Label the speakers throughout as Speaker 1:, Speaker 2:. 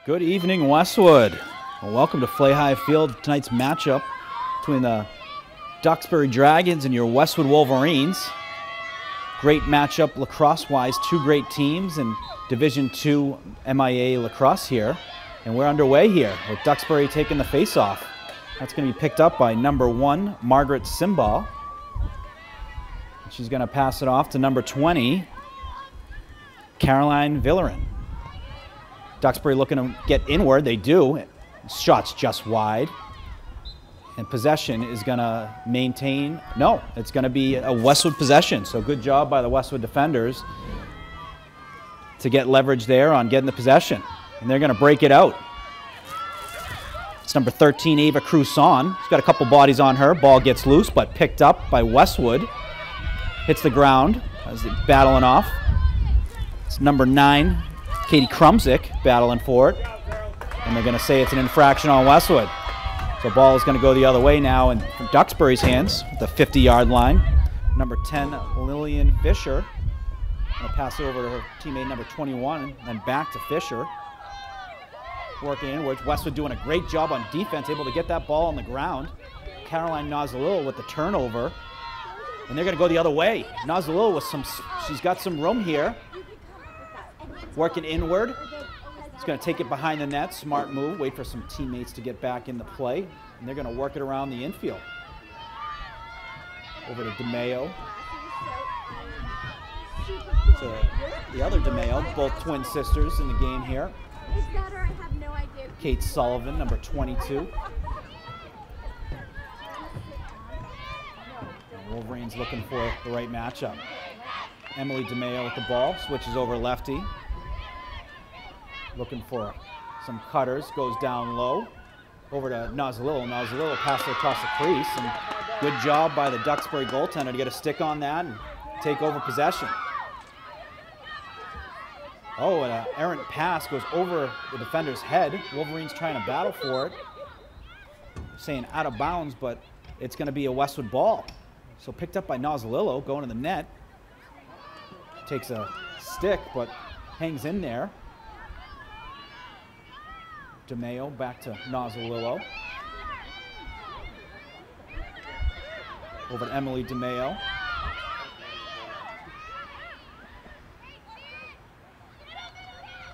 Speaker 1: Good evening, Westwood. Well, welcome to Flay High Field. Tonight's matchup between the Duxbury Dragons and your Westwood Wolverines. Great matchup lacrosse-wise, two great teams in Division II MIA lacrosse here. And we're underway here with Duxbury taking the face-off. That's going to be picked up by number 1, Margaret Simbal. She's going to pass it off to number 20, Caroline Villerin. Duxbury looking to get inward. They do. Shot's just wide. And possession is going to maintain. No, it's going to be a Westwood possession. So good job by the Westwood defenders to get leverage there on getting the possession. And they're going to break it out. It's number 13, Ava Cruson. She's got a couple bodies on her. Ball gets loose, but picked up by Westwood. Hits the ground as it's battling off. It's number 9, Katie Krumzik, battling for it. And they're going to say it's an infraction on Westwood. So ball is going to go the other way now in Duxbury's hands at the 50-yard line. Number 10, Lillian Fisher. Going to pass it over to her teammate number 21 and then back to Fisher. Working inwards. Westwood doing a great job on defense, able to get that ball on the ground. Caroline Nozzolillo with the turnover. And they're going to go the other way. Nozzolillo with she's got some room here. Working inward. He's going to take it behind the net. Smart move. Wait for some teammates to get back into play. And they're going to work it around the infield. Over to DeMayo. To the other DeMayo. Both twin sisters in the game here. Kate Sullivan, number 22. Wolverines looking for the right matchup. Emily DeMayo with the ball. Switches over lefty. Looking for some cutters, goes down low. Over to Nozzolillo. Nozzolillo passes across the crease. And good job by the Duxbury goaltender to get a stick on that and take over possession. Oh, and an errant pass goes over the defender's head. Wolverines trying to battle for it. Saying out of bounds, but it's going to be a Westwood ball. So picked up by Nozzolillo, going to the net. Takes a stick, but hangs in there. DeMayo back to Nozzolillo. Over to Emily DeMayo.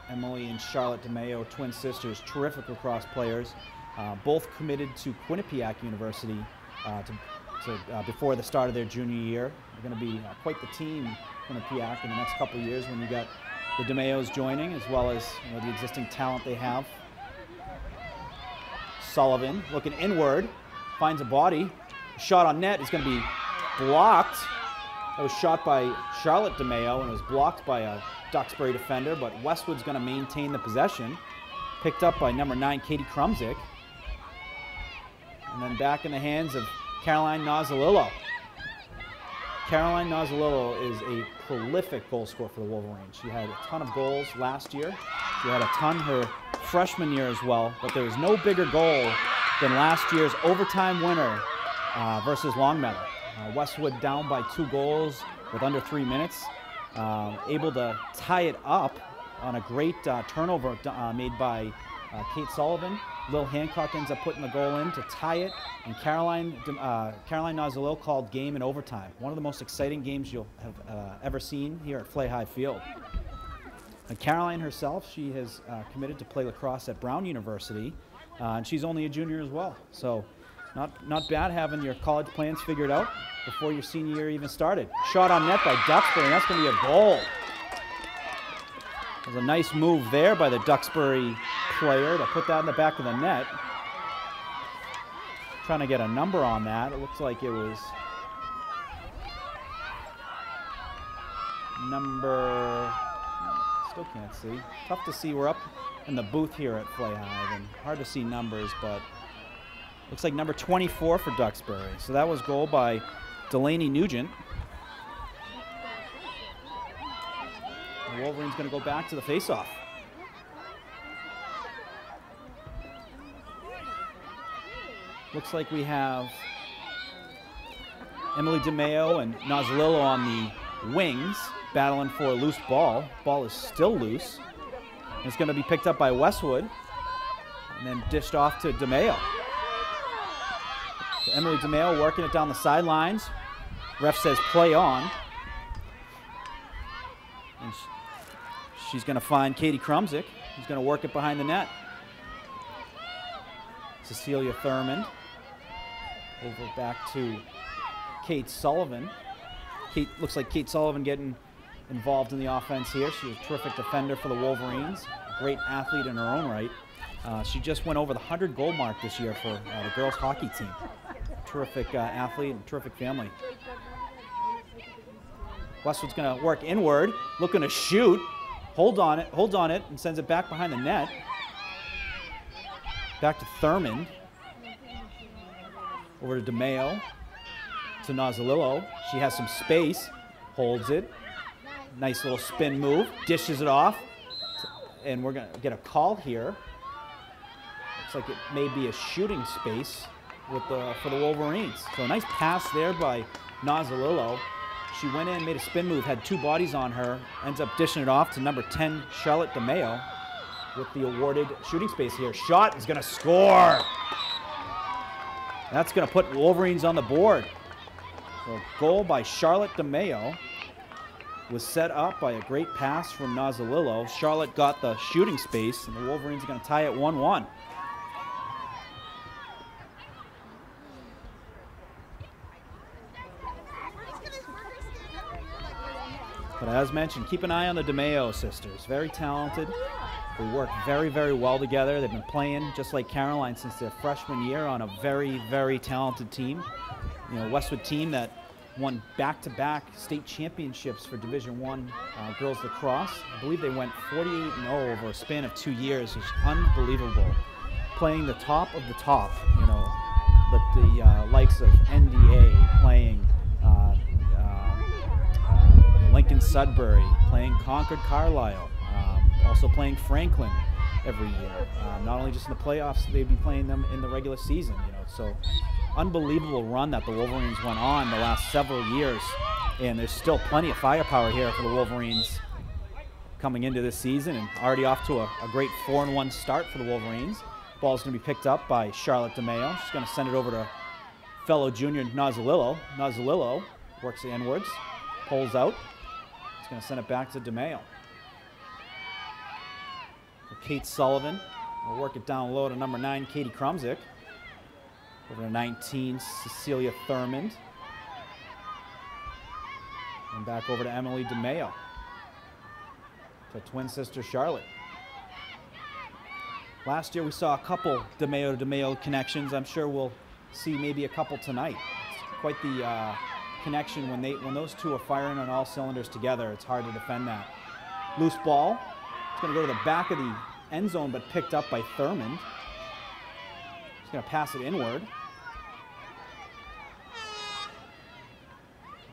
Speaker 1: Emily and Charlotte DeMayo, twin sisters, terrific lacrosse players, both committed to Quinnipiac University before the start of their junior year. They're going to be quite the team, Quinnipiac, in the next couple of years when you got the DeMayos joining, as well as the existing talent they have. Sullivan looking inward, finds a body. Shot on net is going to be blocked. That was shot by Charlotte DeMayo and it was blocked by a Duxbury defender, but Westwood's going to maintain the possession. Picked up by number 9, Katie Krumzik. And then back in the hands of Caroline Nozzolillo. Caroline Nozzolillo is a prolific goal scorer for the Wolverines. She had a ton of goals last year. She had a ton her freshman year as well, but there was no bigger goal than last year's overtime winner versus Longmeadow. Westwood down by 2 goals with under 3 minutes. Able to tie it up on a great turnover made by Kate Sullivan. Lil Hancock ends up putting the goal in to tie it, and Caroline Nozzolillo called game in overtime. One of the most exciting games you'll have ever seen here at Flay High Field. And Caroline herself, she has committed to play lacrosse at Brown University, and she's only a junior as well. So not bad having your college plans figured out before your senior year even started. Shot on net by Duxbury, and that's going to be a goal. There's a nice move there by the Duxbury player to put that in the back of the net. Trying to get a number on that. It looks like it was number, still can't see. Tough to see. We're up in the booth here at Flay High, and hard to see numbers, but looks like number 24 for Duxbury. So that was goal by Delaney Nugent. The Wolverines going to go back to the face-off. Looks like we have Emily DeMayo and Nozzolillo on the wings, battling for a loose ball. Ball is still loose. It's going to be picked up by Westwood and then dished off to DeMayo. So Emily DeMayo working it down the sidelines. Ref says play on. And she's going to find Katie Krumzik, who's going to work it behind the net. Cecilia Thurmond over back to Kate Sullivan. Looks like Kate Sullivan getting involved in the offense here. She's a terrific defender for the Wolverines, a great athlete in her own right. She just went over the 100-goal mark this year for the girls hockey team. Terrific athlete and terrific family. Westwood's going to work inward, looking to shoot, holds on it, and sends it back behind the net. Back to Thurmond. Over to DeMayo. To Nozzolillo. She has some space, holds it. Nice little spin move, dishes it off. And we're going to get a call here. Looks like it may be a shooting space for the Wolverines. So a nice pass there by Nozzolillo. She went in, made a spin move, had two bodies on her, ends up dishing it off to number 10, Charlotte DeMayo, with the awarded shooting space here. Shot is going to score. That's going to put Wolverines on the board. So a goal by Charlotte DeMayo was set up by a great pass from Nozzolillo. Charlotte got the shooting space, and the Wolverines are going to tie it 1-1. But as mentioned, keep an eye on the DeMayo sisters. Very talented. They work very, very well together. They've been playing just like Caroline since their freshman year on a very, very talented team. You know, Westwood team that won back-to-back state championships for Division I girls lacrosse. I believe they went 48-0 over a span of 2 years. It's unbelievable. Playing the top of the top, you know, but the likes of NDA playing Lincoln Sudbury, playing Concord Carlisle, also playing Franklin every year. Not only just in the playoffs, they'd be playing them in the regular season. You know, so unbelievable run that the Wolverines went on the last several years, and there's still plenty of firepower here for the Wolverines coming into this season, and already off to a great 4-1 start for the Wolverines. Ball's going to be picked up by Charlotte DeMayo. She's going to send it over to fellow junior Nozzolillo. Nozzolillo works it inwards, pulls out. He's going to send it back to DeMayo. So Kate Sullivan will work it down low to number 9, Katie Krumzik. Over to 19, Cecilia Thurmond. And back over to Emily DeMayo. To twin sister Charlotte. Last year we saw a couple DeMayo to DeMayo connections. I'm sure we'll see maybe a couple tonight. It's quite the connection when those two are firing on all cylinders together. It's hard to defend that. Loose ball. It's going to go to the back of the end zone, but picked up by Thurmond. He's going to pass it inward.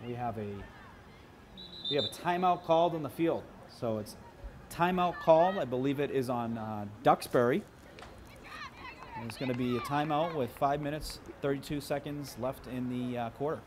Speaker 1: We have a timeout called on the field. So it's timeout call. I believe it is on Duxbury. And it's going to be a timeout with 5 minutes, 32 seconds left in the quarter.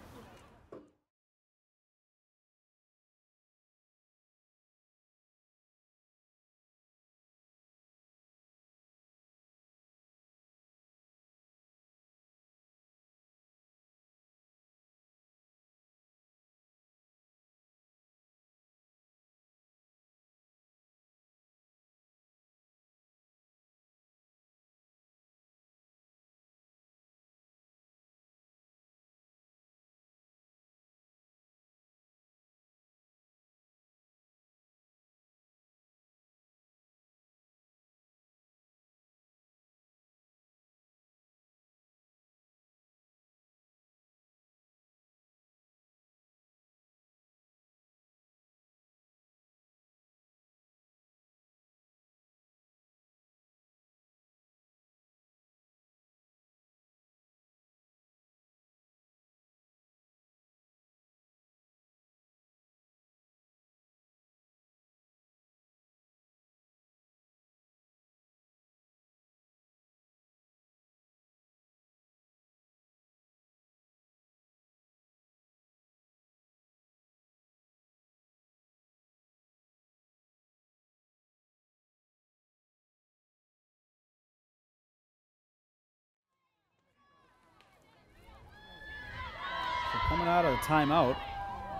Speaker 1: Coming out of the timeout.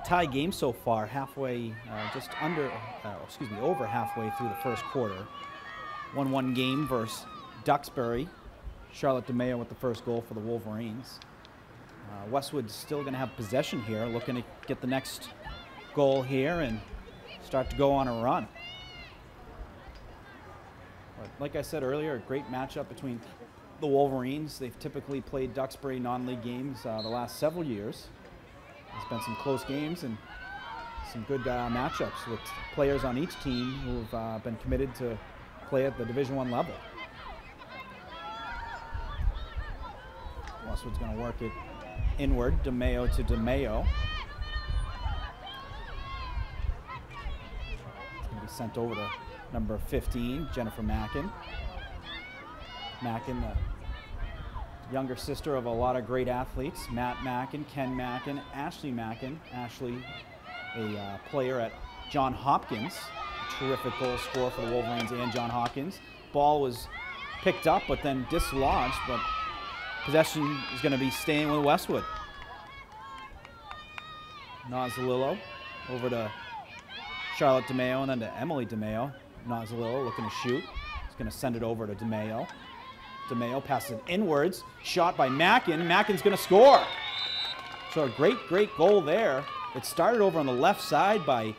Speaker 1: Tie game so far, halfway, over halfway through the first quarter. 1-1 game versus Duxbury. Charlotte DeMayo with the first goal for the Wolverines. Westwood's still going to have possession here, looking to get the next goal here and start to go on a run. But like I said earlier, a great matchup between the Wolverines. They've typically played Duxbury non-league games the last several years. There's been some close games and some good matchups with players on each team who've been committed to play at the Division I level. Westwood's going to work it inward, DeMayo to DeMayo. It's going to be sent over to number 15, Jennifer Mackin. Mackin, the younger sister of a lot of great athletes, Matt Mackin, Ken Mackin, Ashley Mackin. Ashley, a player at John Hopkins, a terrific goal scorer for the Wolverines and John Hopkins. Ball was picked up but then dislodged, but possession is going to be staying with Westwood. Nozzolillo over to Charlotte DeMayo and then to Emily DeMayo. Nozzolillo looking to shoot. He's going to send it over to DeMayo. DeMayo passes it inwards. Shot by Mackin. Mackin's going to score. So a great goal there. It started over on the left side by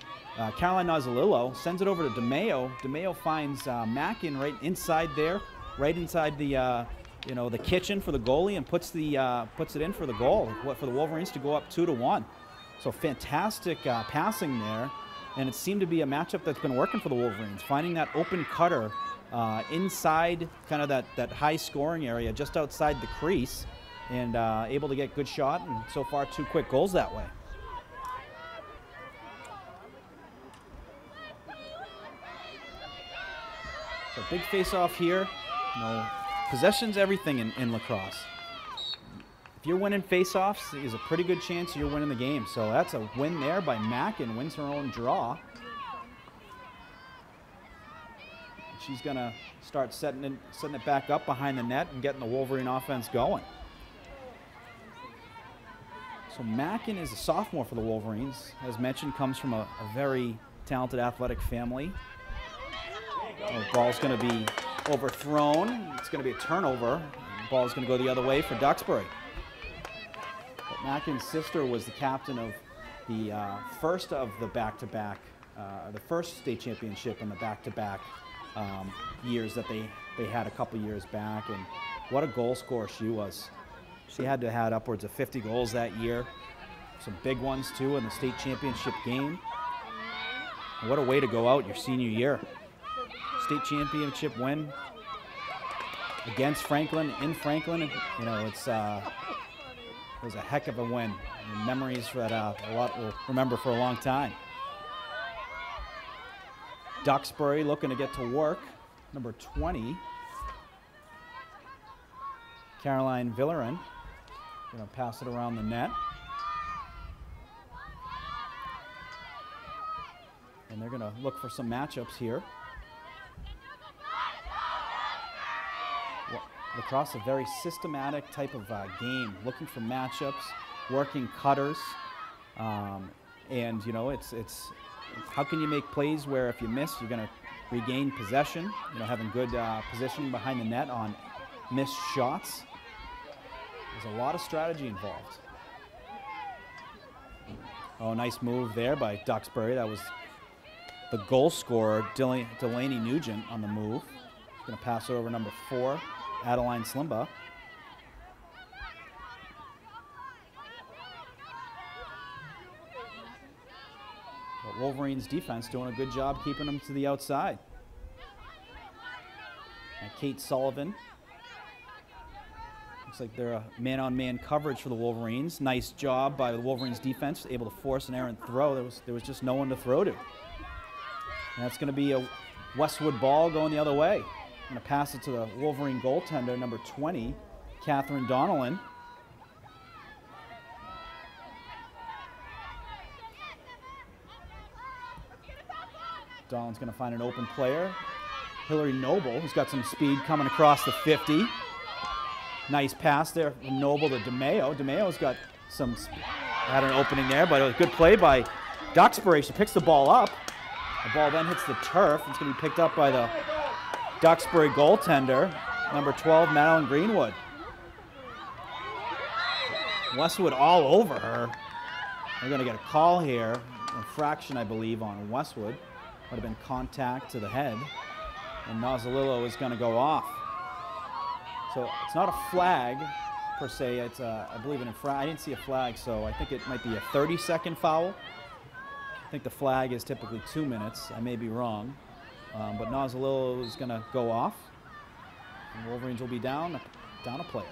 Speaker 1: Caroline Nozzolillo. Sends it over to DeMayo. DeMayo finds Mackin right inside there, right inside the the kitchen for the goalie, and puts it in for the goal for the Wolverines to go up 2-1. So fantastic passing there, and it seemed to be a matchup that's been working for the Wolverines, finding that open cutter inside kind of that high scoring area just outside the crease, and able to get good shot, and so far 2 quick goals that way. So big face-off here. Possession's everything in lacrosse. If you're winning face-offs, there's a pretty good chance you're winning the game. So that's a win there by Mackin, wins her own draw. She's going to start setting it back up behind the net and getting the Wolverine offense going. So Mackin is a sophomore for the Wolverines. As mentioned, comes from a very talented athletic family. The ball's going to be overthrown. It's going to be a turnover. The ball's going to go the other way for Duxbury. But Mackin's sister was the captain of the first of the back-to-back, the first state championship in the back-to-back years that they had a couple years back. And what a goal scorer she was. She had to have upwards of 50 goals that year. Some big ones too in the state championship game. And what a way to go out your senior year. State championship win against Franklin, in Franklin. It was a heck of a win. And memories that a lot will remember for a long time. Duxbury looking to get to work. Number 20, Caroline Villerin, going to pass it around the net. And they're going to look for some matchups here. Lacrosse, a very systematic type of game, looking for matchups, working cutters, and it's how can you make plays where if you miss, you're going to regain possession. Having good positioning behind the net on missed shots. There's a lot of strategy involved. Oh, nice move there by Duxbury. That was the goal scorer, Delaney Nugent, on the move. He's going to pass over number 4. Adeline Slimba. But Wolverines defense doing a good job keeping them to the outside. And Kate Sullivan. Looks like they're a man-on-man coverage for the Wolverines. Nice job by the Wolverines defense, able to force an errant throw. There was just no one to throw to. And that's going to be a Westwood ball going the other way. Going to pass it to the Wolverine goaltender, number 20, Catherine Donnellan. Donnellan's going to find an open player. Hillary Noble, who's got some speed coming across the 50. Nice pass there from Noble to DeMayo. DeMayo's got some had an opening there, but a good play by Duxbury. She picks the ball up. The ball then hits the turf. It's going to be picked up by the Duxbury goaltender, number 12, Madeline Greenwood. Westwood all over her. We're going to get a call here, infraction, I believe, on Westwood. Would have been contact to the head, and Nozzolillo is going to go off. So it's not a flag per se. It's I believe an infraction. I didn't see a flag, so I think it might be a 30-second foul. I think the flag is typically 2 minutes. I may be wrong, but Nozzolillo is going to go off, and Wolverines will be down a player.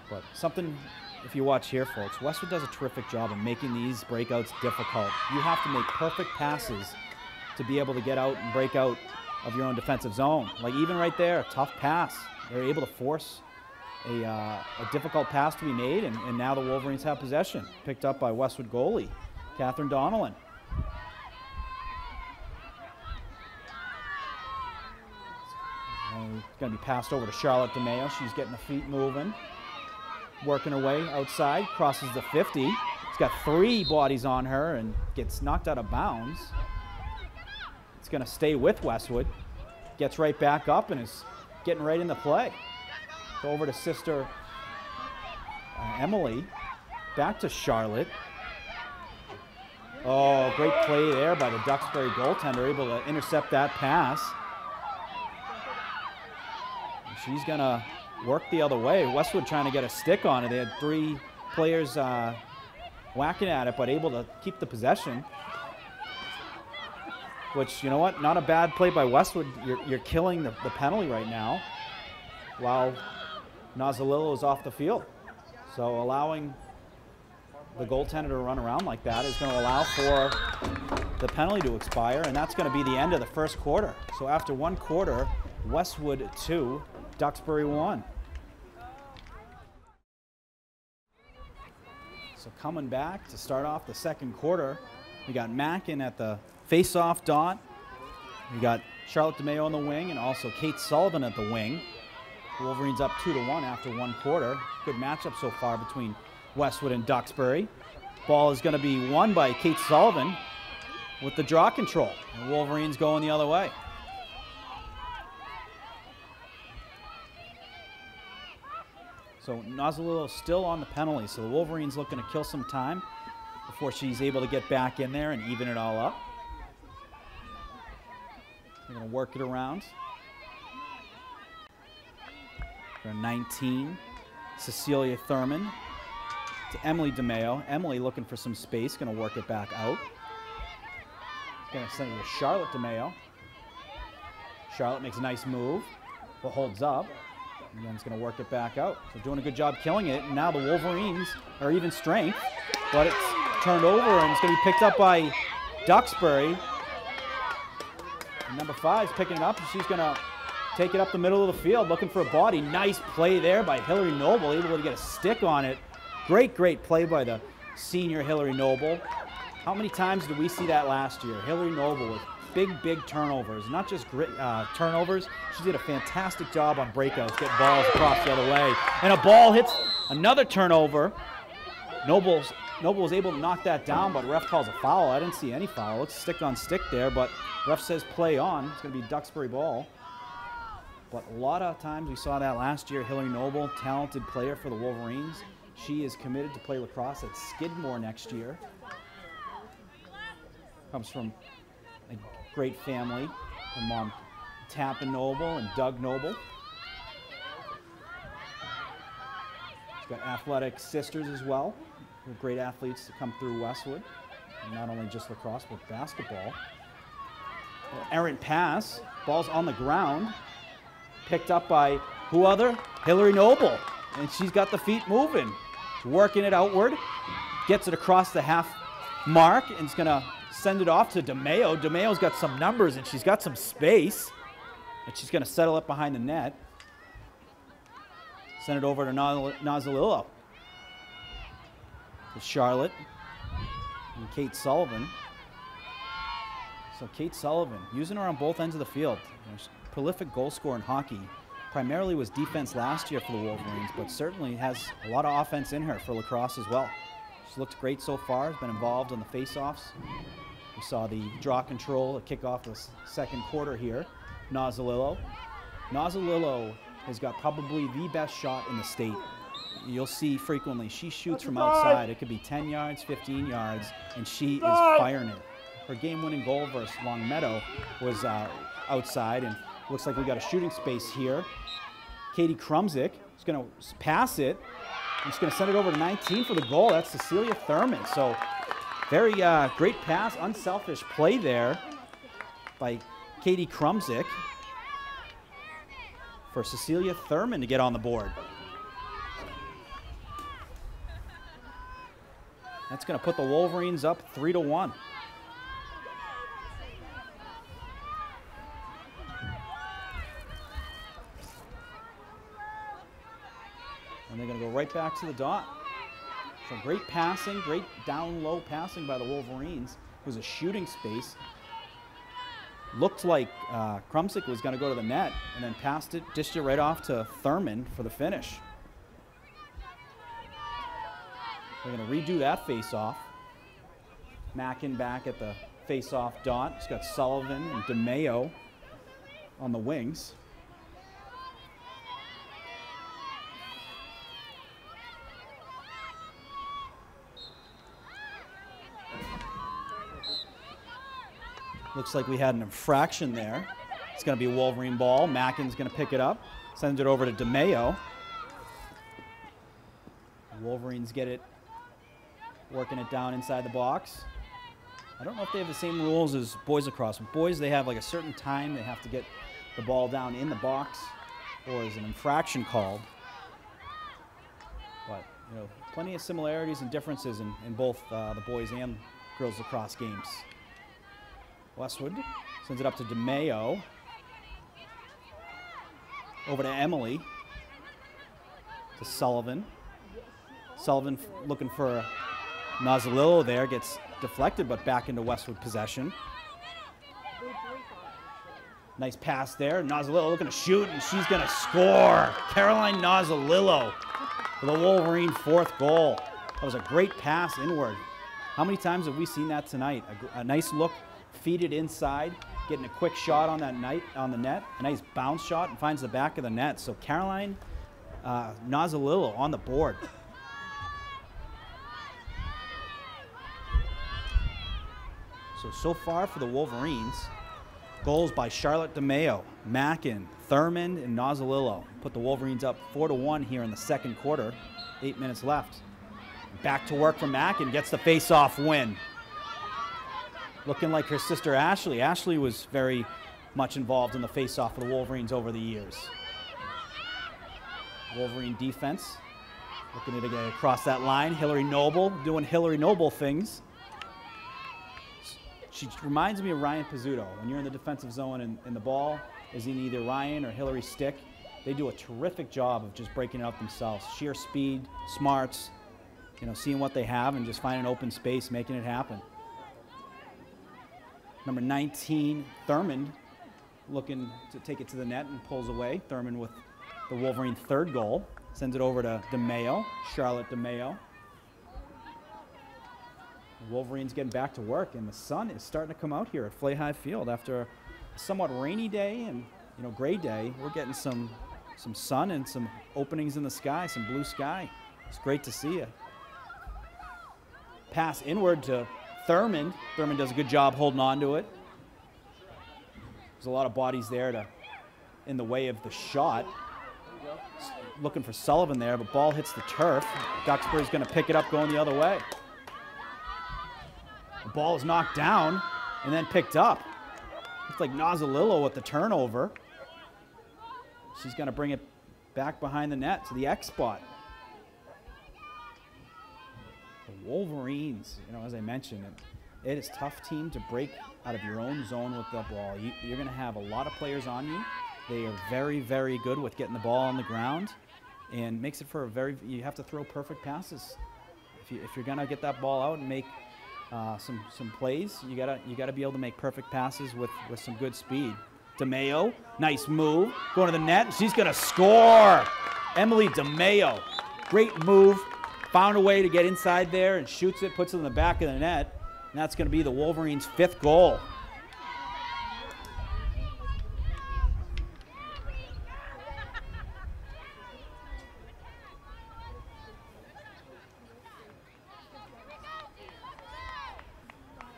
Speaker 1: But something, if you watch here, folks, Westwood does a terrific job of making these breakouts difficult. You have to make perfect passes to be able to get out and break out of your own defensive zone. Like even right there, a tough pass. They're able to force a difficult pass to be made, and now the Wolverines have possession. Picked up by Westwood goalie, Catherine Donnellan. It's going to be passed over to Charlotte DeMeo. She's getting the feet moving, working her way outside, crosses the 50. She's got 3 bodies on her and gets knocked out of bounds. It's going to stay with Westwood. Gets right back up and is getting right into play. Go over to sister Emily. Back to Charlotte. Oh, great play there by the Duxbury goaltender, able to intercept that pass. She's going to work the other way. Westwood trying to get a stick on it. They had 3 players whacking at it, but able to keep the possession. Which, you know what, not a bad play by Westwood. You're killing the penalty right now while Nozzolillo is off the field. So allowing the goaltender to run around like that is going to allow for the penalty to expire, and that's going to be the end of the first quarter. So after 1 quarter, Westwood 2, Duxbury 1. So coming back to start off the second quarter, we got Mackin at the face-off dot. We got Charlotte DeMeo on the wing and also Kate Sullivan at the wing. Wolverines up 2-1 after 1 quarter. Good matchup so far between Westwood and Duxbury. Ball is going to be won by Kate Sullivan with the draw control. The Wolverines going the other way. So Nozzolillo still on the penalty, so the Wolverines looking to kill some time before she's able to get back in there and even it all up. They're going to work it around. They're 19, Cecilia Thurman to Emily DeMeo. Emily looking for some space, going to work it back out. Going to send it to Charlotte DeMeo. Charlotte makes a nice move, but holds up. And then it's going to work it back out. So doing a good job killing it. And now the Wolverines are even strength, but it's turned over and it's going to be picked up by Duxbury. And number 5 is picking it up, and she's going to take it up the middle of the field, looking for a body. Nice play there by Hillary Noble, able to get a stick on it. Great play by the senior Hillary Noble. How many times did we see that last year? Hillary Noble with big turnovers, not just turnovers. She did a fantastic job on breakouts, getting balls across the other way. And a ball hits another turnover. Noble was able to knock that down, but ref calls a foul. I didn't see any foul. It's stick on stick there, but ref says play on. It's going to be Duxbury ball. But a lot of times we saw that last year. Hillary Noble, talented player for the Wolverines. She is committed to play lacrosse at Skidmore next year. Comes from a great family. Her mom, Tappan Noble and Doug Noble. She's got athletic sisters as well. Great athletes that come through Westwood. And not only just lacrosse, but basketball. Errant pass. Ball's on the ground. Picked up by who other? Hillary Noble. And she's got the feet moving. Working it outward. Gets it across the half mark and is going to send it off to DeMeo. DeMeo's got some numbers and she's got some space. And she's going to settle it behind the net. Send it over to Nozzolillo. To Charlotte and Kate Sullivan. So Kate Sullivan, using her on both ends of the field. Prolific goal scorer in hockey. Primarily was defense last year for the Wolverines, but certainly has a lot of offense in her for lacrosse as well. She's looked great so far, has been involved in the face-offs. We saw the draw control, the kickoff the second quarter here. Nozzolillo. Nozzolillo has got probably the best shot in the state. You'll see frequently she shoots from outside. It could be 10 yards, 15 yards, and she is firing it. Her game-winning goal versus Longmeadow was outside, and looks like we got a shooting space here. Katie Krumzik is going to pass it. She's going to send it over to 19 for the goal. That's Cecilia Thurman. So very great pass, unselfish play there by Katie Krumzik for Cecilia Thurman to get on the board. That's going to put the Wolverines up 3-1. And they're going to go right back to the dot. So great passing, great down-low passing by the Wolverines. It was a shooting space. Looked like Krumzik was going to go to the net, and then passed it, dished it right off to Thurman for the finish. They're going to redo that face-off. Mackin back at the face-off dot. He's got Sullivan and DeMayo on the wings. Looks like we had an infraction there. It's going to be a Wolverine ball. Mackin's going to pick it up, sends it over to DeMayo. The Wolverines get it, working it down inside the box. I don't know if they have the same rules as boys lacrosse. With boys, they have like a certain time they have to get the ball down in the box, or is an infraction called. But, you know, plenty of similarities and differences in both the boys and girls lacrosse games. Westwood sends it up to DeMayo. Over to Emily. To Sullivan. Sullivan looking for Nozzolillo there. Gets deflected, but back into Westwood possession. Nice pass there. Nozzolillo looking to shoot, and she's going to score. Caroline Nozzolillo for the Wolverine fourth goal. That was a great pass inward. How many times have we seen that tonight? A nice look. Feed it inside, getting a quick shot on that on the net, a nice bounce shot, and finds the back of the net. So Caroline Nozzolillo on the board. So far for the Wolverines, goals by Charlotte DeMayo, Mackin, Thurman, and Nozzolillo put the Wolverines up 4-1 here in the second quarter. 8 minutes left. Back to work for Mackin, gets the face-off win. Looking like her sister Ashley. Ashley was very much involved in the face-off for the Wolverines over the years. Wolverine defense. Looking to get across that line. Hillary Noble doing Hillary Noble things. She reminds me of Ryan Pizzuto. When you're in the defensive zone and the ball is in either Ryan or Hillary's stick, they do a terrific job of just breaking it up themselves. Sheer speed, smarts, you know, seeing what they have and just finding open space, making it happen. Number 19, Thurman, looking to take it to the net and pulls away. Thurman with the Wolverine third goal. Sends it over to DeMayo, Charlotte DeMayo. The Wolverines getting back to work, and the sun is starting to come out here at Flay High Field after a somewhat rainy day and, you know, gray day. We're getting some sun and some openings in the sky, some blue sky. It's great to see it. Pass inward to Thurman. Thurman does a good job holding on to it. There's a lot of bodies there in the way of the shot. Looking for Sullivan there, but ball hits the turf. Duxbury's going to pick it up going the other way. The ball is knocked down and then picked up. Looks like Nozzolillo with the turnover. She's going to bring it back behind the net to the X spot. The Wolverines, you know, as I mentioned, it is a tough team to break out of your own zone with the ball. You're going to have a lot of players on you. They are very, very good with getting the ball on the ground, and makes it for you have to throw perfect passes. If you're going to get that ball out and make some plays, you gotta be able to make perfect passes with some good speed. DeMayo, nice move, going to the net, and she's going to score. Emily DeMayo, great move found a way to get inside there and shoots it, puts it in the back of the net. And that's going to be the Wolverines' 5th goal.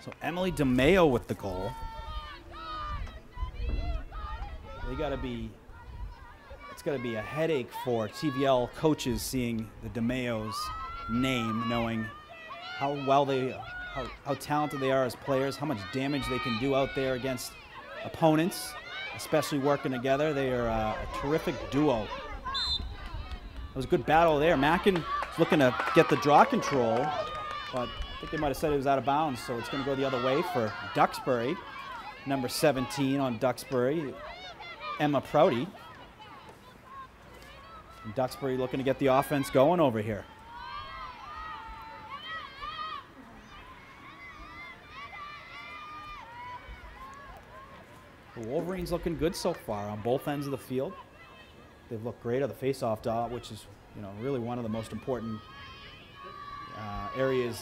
Speaker 1: So Emily DeMayo with the goal. It's got to be a headache for TVL coaches seeing the DeMayo's name, knowing how well how talented they are as players, how much damage they can do out there against opponents, especially working together. They are a terrific duo. It was a good battle there. Mackin is looking to get the draw control, but I think they might have said it was out of bounds, so it's going to go the other way for Duxbury. Number 17 on Duxbury, Emma Prouty. And Duxbury looking to get the offense going over here. The Wolverines looking good so far on both ends of the field. They've looked great at the face-off dot, which is, you know, really one of the most important areas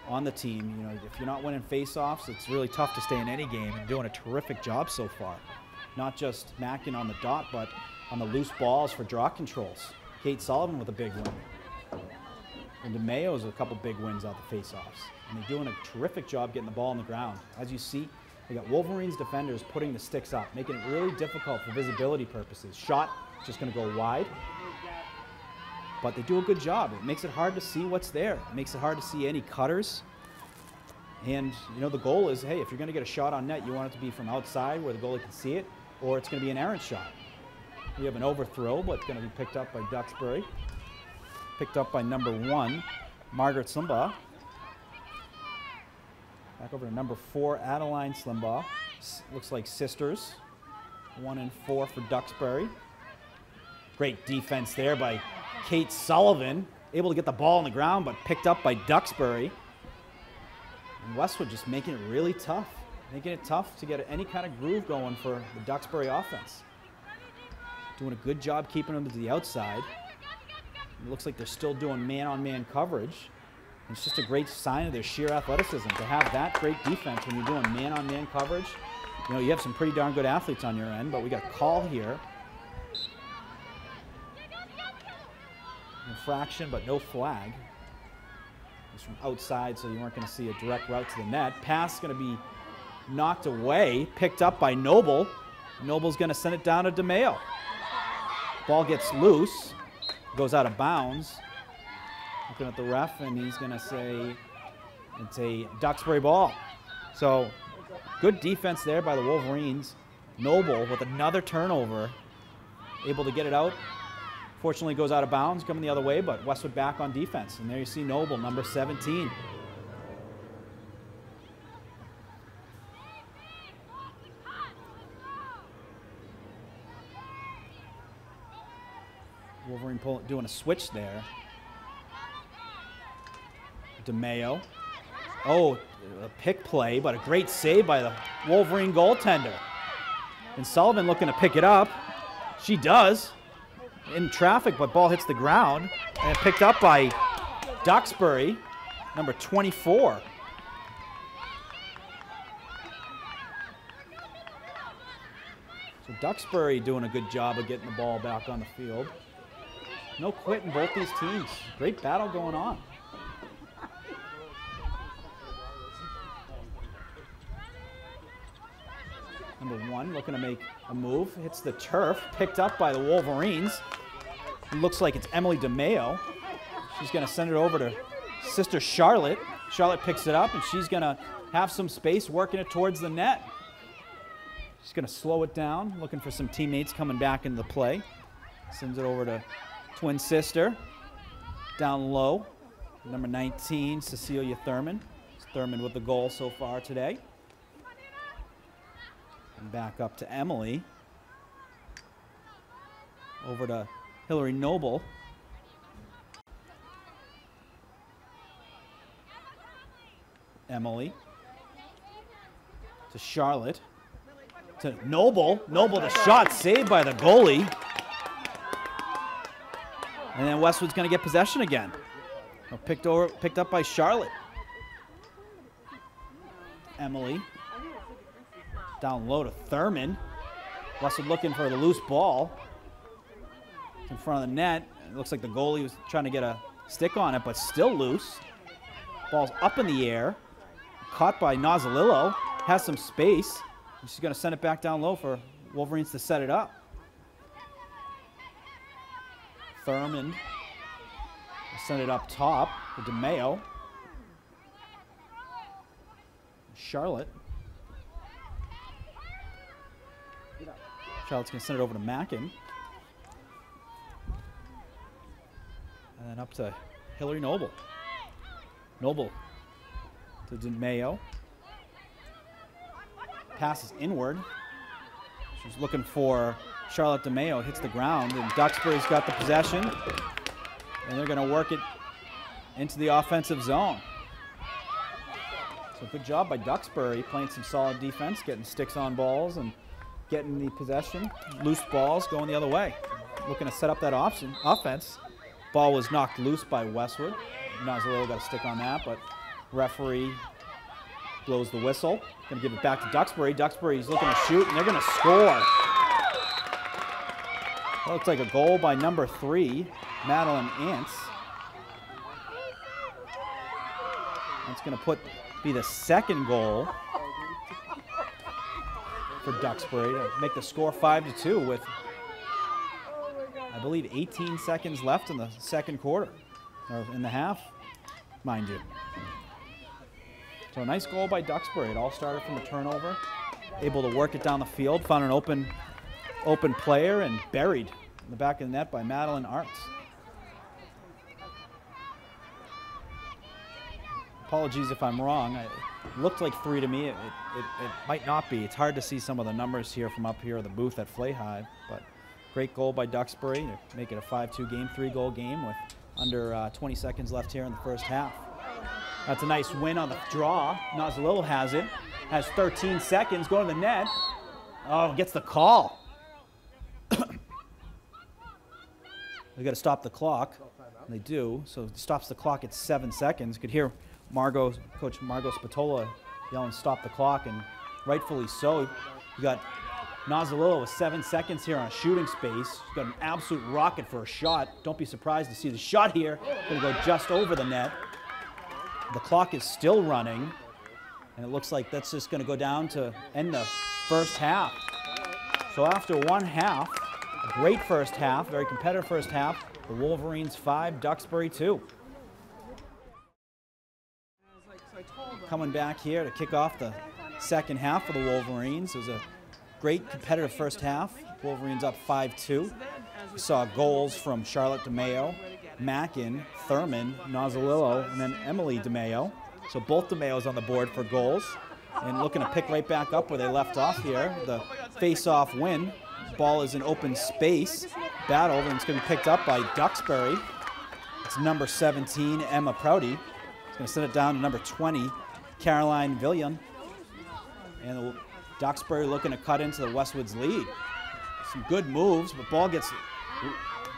Speaker 1: on the team. You know, if you're not winning face-offs, it's really tough to stay in any game, and doing a terrific job so far. Not just Mackin on the dot, but on the loose balls for draw controls. Kate Sullivan with a big win. And DeMayo's a couple big wins out the face-offs. And they're doing a terrific job getting the ball on the ground. As you see, they got Wolverines defenders putting the sticks up, making it really difficult for visibility purposes. Shot just going to go wide. But they do a good job. It makes it hard to see what's there. It makes it hard to see any cutters. And, you know, the goal is, hey, if you're going to get a shot on net, you want it to be from outside where the goalie can see it, or it's going to be an errant shot. We have an overthrow, but it's going to be picked up by Duxbury. Picked up by number 1, Margaret Slimbaugh. Back over to number 4, Adeline Slimbaugh. Looks like sisters. 1 and 4 for Duxbury. Great defense there by Kate Sullivan. Able to get the ball on the ground, but picked up by Duxbury. And Westwood just making it really tough. Making it tough to get any kind of groove going for the Duxbury offense. Doing a good job keeping them to the outside. It looks like they're still doing man-on-man coverage. It's just a great sign of their sheer athleticism to have that great defense when you're doing man-on-man coverage. You know, you have some pretty darn good athletes on your end, but we got a call here. Infraction, but no flag. It's from outside, so you weren't going to see a direct route to the net. Pass going to be knocked away, picked up by Noble. Noble's going to send it down to DeMayo. Ball gets loose, goes out of bounds. Looking at the ref, and he's going to say it's a Duxbury ball. So good defense there by the Wolverines. Noble with another turnover, able to get it out. Fortunately, goes out of bounds, coming the other way, but Westwood back on defense. And there you see Noble, number 17. Wolverine doing a switch there. DeMayo. Oh, a pick play, but a great save by the Wolverine goaltender. And Sullivan looking to pick it up. She does. In traffic, but ball hits the ground. And picked up by Duxbury, number 24. So Duxbury doing a good job of getting the ball back on the field. No quit in both these teams. Great battle going on. Number 1 looking to make a move. Hits the turf. Picked up by the Wolverines. It looks like it's Emily DeMayo. She's going to send it over to sister Charlotte. Charlotte picks it up, and she's going to have some space working it towards the net. She's going to slow it down, looking for some teammates coming back into the play. Sends it over to twin sister. Down low, number 19, Cecilia Thurman. Thurman with the goal so far today. And back up to Emily. Over to Hillary Noble. Emily. To Charlotte. To Noble. Noble, the shot saved by the goalie. And then Westwood's going to get possession again. Picked up by Charlotte. Emily. Down low to Thurman. Westwood looking for the loose ball. It's in front of the net. It looks like the goalie was trying to get a stick on it, but still loose. Ball's up in the air. Caught by Nozzolillo. Has some space. She's going to send it back down low for Wolverines to set it up. Thurman will send it up top to DeMayo. Charlotte. Charlotte's going to send it over to Mackin. And then up to Hillary Noble. Noble to DeMayo. Passes inward. She's looking for Charlotte DeMayo. Hits the ground, and Duxbury's got the possession. And they're going to work it into the offensive zone. So good job by Duxbury, playing some solid defense, getting sticks on balls and getting the possession. Loose balls going the other way. Looking to set up that offense. Ball was knocked loose by Westwood. Nozzolillo got a stick on that, but referee blows the whistle. Going to give it back to Duxbury. Duxbury's looking to shoot, and they're going to score. That looks like a goal by number 3, Madeline Ants. That's going to be the second goal for Duxbury to make the score 5-2 with, I believe, 18 seconds left in the second quarter, or in the half, mind you. So a nice goal by Duxbury. It all started from a turnover. Able to work it down the field, found an open player, and buried in the back of the net by Madeline Arts. Apologies if I'm wrong. It looked like 3 to me. It might not be. It's hard to see some of the numbers here from up here at the booth at Flay High, but great goal by Duxbury to make it a 5-2 game, 3-goal game with under 20 seconds left here in the first half. That's a nice win on the draw. Nozzolillo has it. Has 13 seconds, going to the net. Oh, gets the call. They got to stop the clock. And they do, so it stops the clock at 7 seconds. You could hear Coach Margot Spatola yelling, "Stop the clock," and rightfully so. You got Nozzolillo with 7 seconds here on a shooting space. He's got an absolute rocket for a shot. Don't be surprised to see the shot here. Going to go just over the net. The clock is still running, and it looks like that's just going to go down to end the first half. So after one half, a great first half, very competitive first half, the Wolverines 5, Duxbury 2. Coming back here to kick off the second half for the Wolverines. It was a great competitive first half. Wolverines up 5-2. We saw goals from Charlotte DeMayo, Mackin, Thurman, Nozzolillo, and then Emily DeMayo. So both DeMayos on the board for goals. And looking to pick right back up where they left off here. The face-off win. Ball is in open space. Battled, and it's going to be picked up by Duxbury. It's number 17, Emma Prouty. It's going to send it down to number 20, Caroline Villian. And Duxbury looking to cut into the Westwood's lead. Some good moves, but ball gets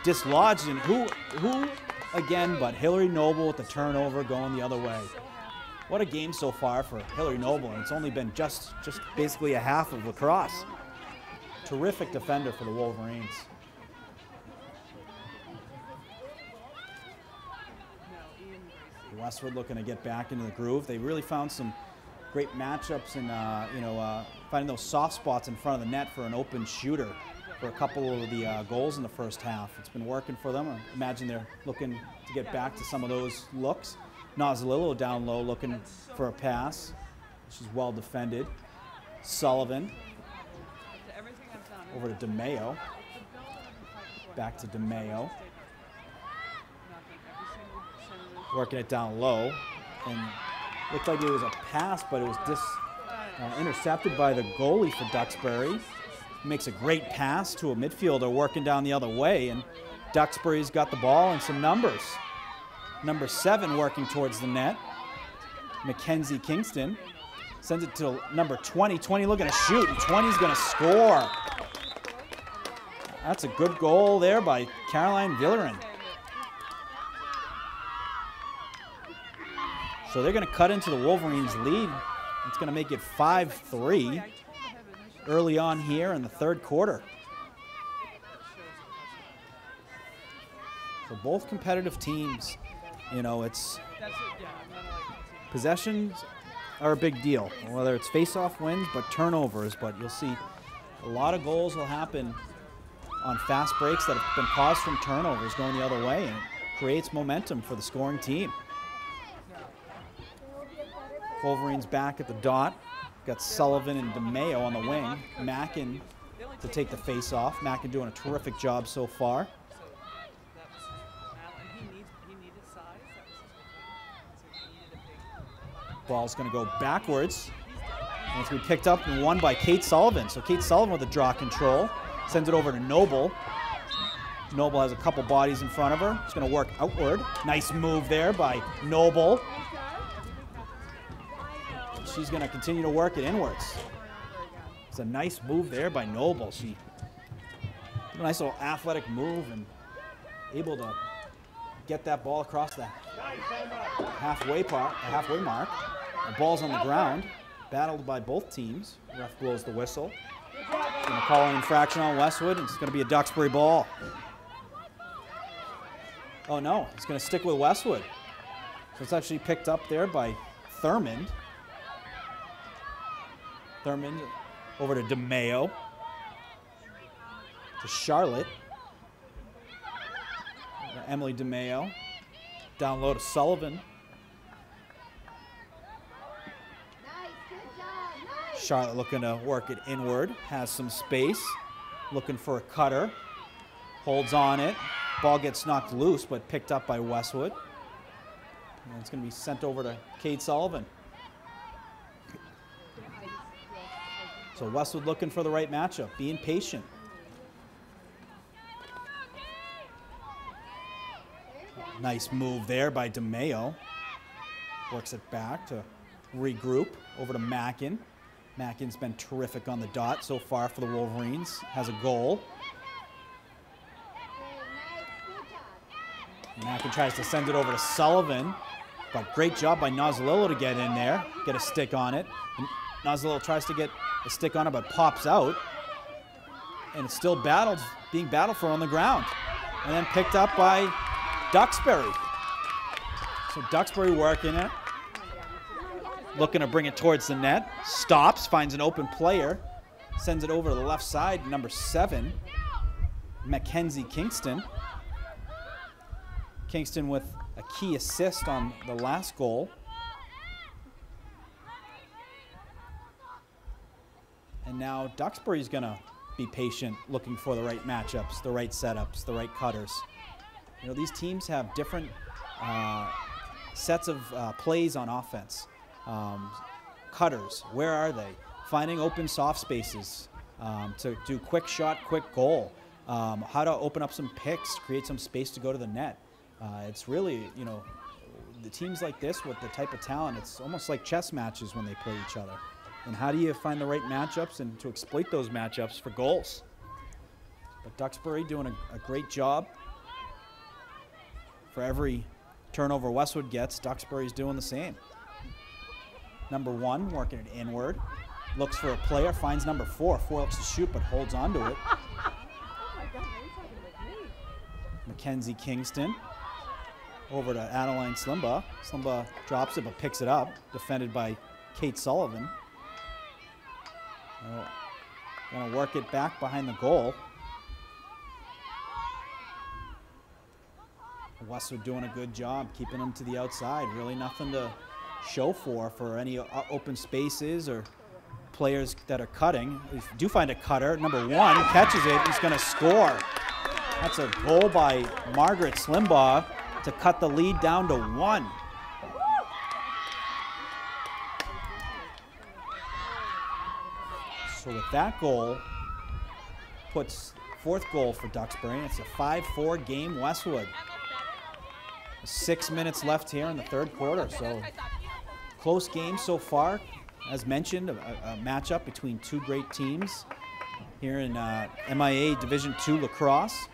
Speaker 1: dislodged, and who again but Hillary Noble with the turnover going the other way. What a game so far for Hillary Noble, and it's only been just basically a half of lacrosse. Terrific defender for the Wolverines. Westwood looking to get back into the groove. They really found some great matchups and finding those soft spots in front of the net for an open shooter for a couple of the goals in the first half. It's been working for them. I imagine they're looking to get back to some of those looks. Nozzolillo down low looking for a pass, which is well defended. Sullivan over to DeMayo. Back to DeMayo. Working it down low. And looked like it was a pass, but it was intercepted by the goalie for Duxbury. Makes a great pass to a midfielder working down the other way, and Duxbury's got the ball and some numbers. Number 7 working towards the net. Mackenzie Kingston sends it to number 20. 20 looking to shoot, and 20's going to score. That's a good goal there by Caroline Villerin. So they're going to cut into the Wolverines' lead. It's going to make it 5-3 early on here in the third quarter. So both competitive teams, you know, it's possessions are a big deal, whether it's face-off wins, but turnovers. But you'll see a lot of goals will happen on fast breaks that have been caused from turnovers going the other way, and it creates momentum for the scoring team. Wolverines back at the dot. Got Sullivan and DeMayo on the wing. Mackin to take the face-off. Mackin doing a terrific job so far. Ball's going to go backwards. And it's going to be picked up and won by Kate Sullivan. So Kate Sullivan with the draw control. Sends it over to Noble. Noble has a couple bodies in front of her. It's going to work outward. Nice move there by Noble. She's going to continue to work it inwards. It's a nice move there by Noble. She did a nice little athletic move and able to get that ball across the halfway mark. The ball's on the ground, battled by both teams. Ref blows the whistle. Going to call an infraction on Westwood, and it's going to be a Duxbury ball. Oh no, it's going to stick with Westwood. So it's actually picked up there by Thurmond. Thurmond over to DeMayo. To Charlotte. Emily DeMayo. Down low to Sullivan. Charlotte looking to work it inward. Has some space. Looking for a cutter. Holds on it. Ball gets knocked loose, but picked up by Westwood. And it's going to be sent over to Kate Sullivan. So Westwood looking for the right matchup, being patient. Nice move there by DeMayo. Works it back to regroup over to Mackin. Mackin's been terrific on the dot so far for the Wolverines. Has a goal. Mackin tries to send it over to Sullivan, but great job by Nozzolillo to get in there, get a stick on it. And Nozzolillo tries to get a stick on it, but pops out. And it's still being battled for on the ground. And then picked up by Duxbury. So Duxbury working it. Looking to bring it towards the net. Stops, finds an open player. Sends it over to the left side, number 7, Mackenzie Kingston. Kingston with a key assist on the last goal. And now Duxbury's going to be patient, looking for the right matchups, the right setups, the right cutters. You know, these teams have different sets of plays on offense. Cutters, where are they? Finding open soft spaces to do quick shot, quick goal. How to open up some picks, create some space to go to the net. It's really, you know, the teams like this with the type of talent, it's almost like chess matches when they play each other. And how do you find the right matchups and to exploit those matchups for goals? But Duxbury doing a great job. For every turnover Westwood gets, Duxbury's doing the same. Number 1 working it inward. Looks for a player, finds number 4. 4 looks to shoot, but holds on to it. Mackenzie Kingston over to Adeline Slimbaugh. Slimbaugh drops it, but picks it up. Defended by Kate Sullivan. Gonna work it back behind the goal. Westwood doing a good job keeping them to the outside. Really nothing to show for any open spaces or players that are cutting. If you do find a cutter, number 1 catches it, he's going to score. That's a goal by Margaret Slimbaugh to cut the lead down to 1. So with that goal, puts 4th goal for Duxbury. It's a 5-4 game Westwood. 6 minutes left here in the third quarter, so close game so far. As mentioned, a matchup between two great teams here in MIA Division II lacrosse.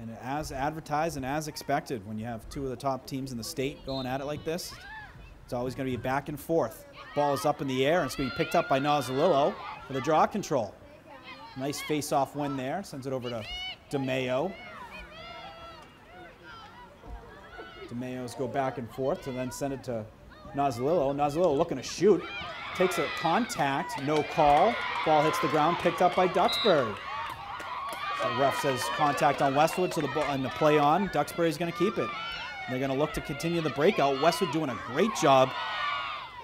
Speaker 1: And as advertised and as expected. When you have two of the top teams in the state going at it like this, it's always going to be back and forth. Ball is up in the air, and it's going to be picked up by Nozzolillo for the draw control. Nice face-off win there. Sends it over to DeMayo. DeMayo's go back and forth and then send it to Nozzolillo. Nozzolillo looking to shoot. Takes a contact, no call. Ball hits the ground, picked up by Duxbury. The ref says contact on Westwood, so the ball and the play on. Duxbury's going to keep it. They're going to look to continue the breakout. Westwood doing a great job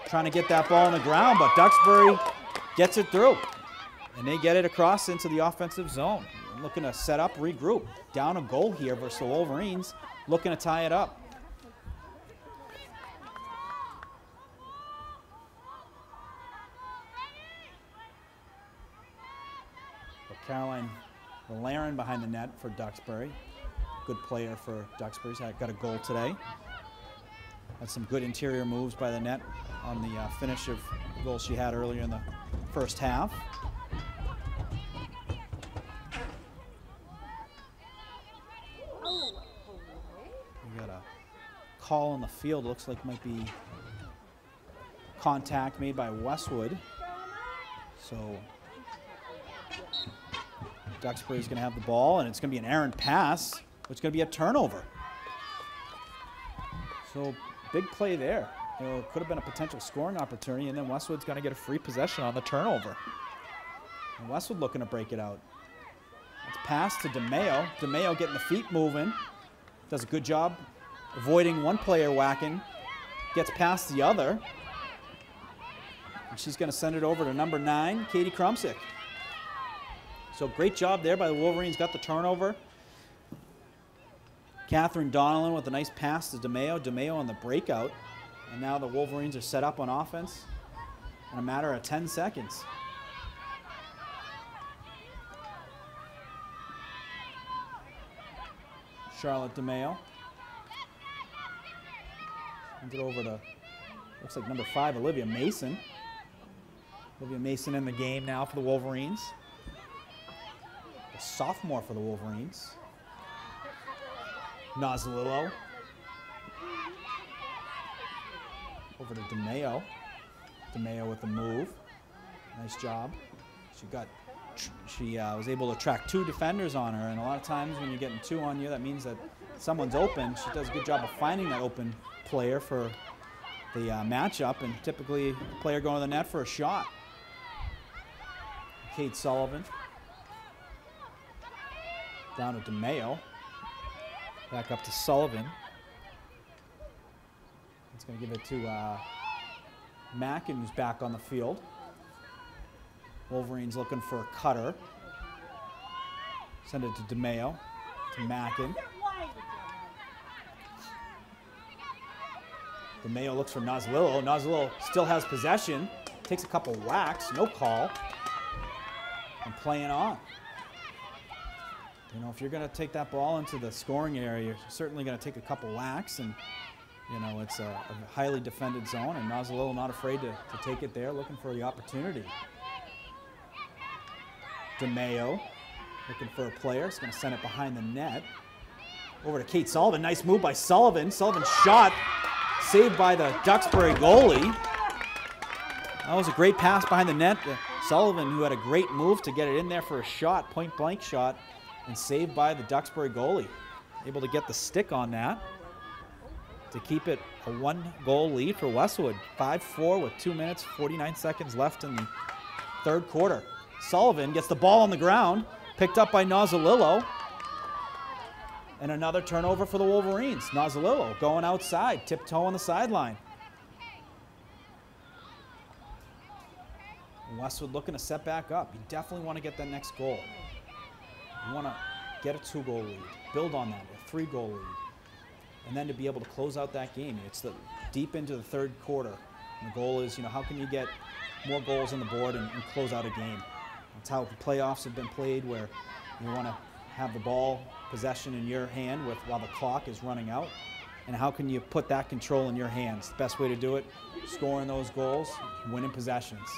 Speaker 1: trying to get that ball on the ground, but Duxbury gets it through. And they get it across into the offensive zone. Looking to set up, regroup. Down a goal here versus the Wolverines. Looking to tie it up. Caroline Laren behind the net for Duxbury. Good player for Duxbury. Got a goal today. Had some good interior moves by the net on the finish of the goal she had earlier in the first half. We got a call on the field. Looks like might be contact made by Westwood. So Duxbury's going to have the ball, and it's going to be an errant pass, which is going to be a turnover. So big play there. You know, it could have been a potential scoring opportunity, and then Westwood's going to get a free possession on the turnover. And Westwood looking to break it out. It's passed to DeMayo. DeMayo getting the feet moving. Does a good job avoiding one player whacking. Gets past the other. And she's going to send it over to number 9, Katie Krumsick. So great job there by the Wolverines. Got the turnover. Catherine Donnellan with a nice pass to DeMayo. DeMayo on the breakout. And now the Wolverines are set up on offense in a matter of 10 seconds. Charlotte DeMayo. Sends it over to, looks like number 5, Olivia Mason. Olivia Mason in the game now for the Wolverines. A sophomore for the Wolverines. Nozzolillo. Over to DeMayo. DeMayo with the move. Nice job. She was able to track 2 defenders on her, and a lot of times when you're getting 2 on you, that means that someone's open. She does a good job of finding that open player for the matchup, and typically a player going to the net for a shot. Kate Sullivan. Down to DeMayo. Back up to Sullivan. It's going to give it to Mackin, who's back on the field. Wolverines looking for a cutter. Send it to DeMayo, to Mackin. DeMayo looks for Nozzolillo. Nozzolillo still has possession. Takes a couple whacks, no call. And playing on. You know, if you're going to take that ball into the scoring area, you're certainly going to take a couple whacks. And, you know, it's a highly defended zone. And Nozzolillo not afraid to take it there, looking for the opportunity. DeMayo looking for a player. He's going to send it behind the net. Over to Kate Sullivan. Nice move by Sullivan. Sullivan's shot saved by the Duxbury goalie. That was a great pass behind the net. Sullivan, who had a great move to get it in there for a shot, point-blank shot, and saved by the Duxbury goalie. Able to get the stick on that to keep it a 1-goal lead for Westwood. 5-4 with 2 minutes, 49 seconds left in the third quarter. Sullivan gets the ball on the ground, picked up by Nozzolillo. And another turnover for the Wolverines. Nozzolillo going outside, tiptoe on the sideline. Westwood looking to set back up. You definitely want to get that next goal. You want to get a 2-goal lead, build on that, a 3-goal lead, and then to be able to close out that game. It's deep into the third quarter. And the goal is, you know, how can you get more goals on the board and close out a game? That's how the playoffs have been played, where you want to have the ball possession in your hand while the clock is running out. And how can you put that control in your hands? The best way to do it, scoring those goals, winning possessions.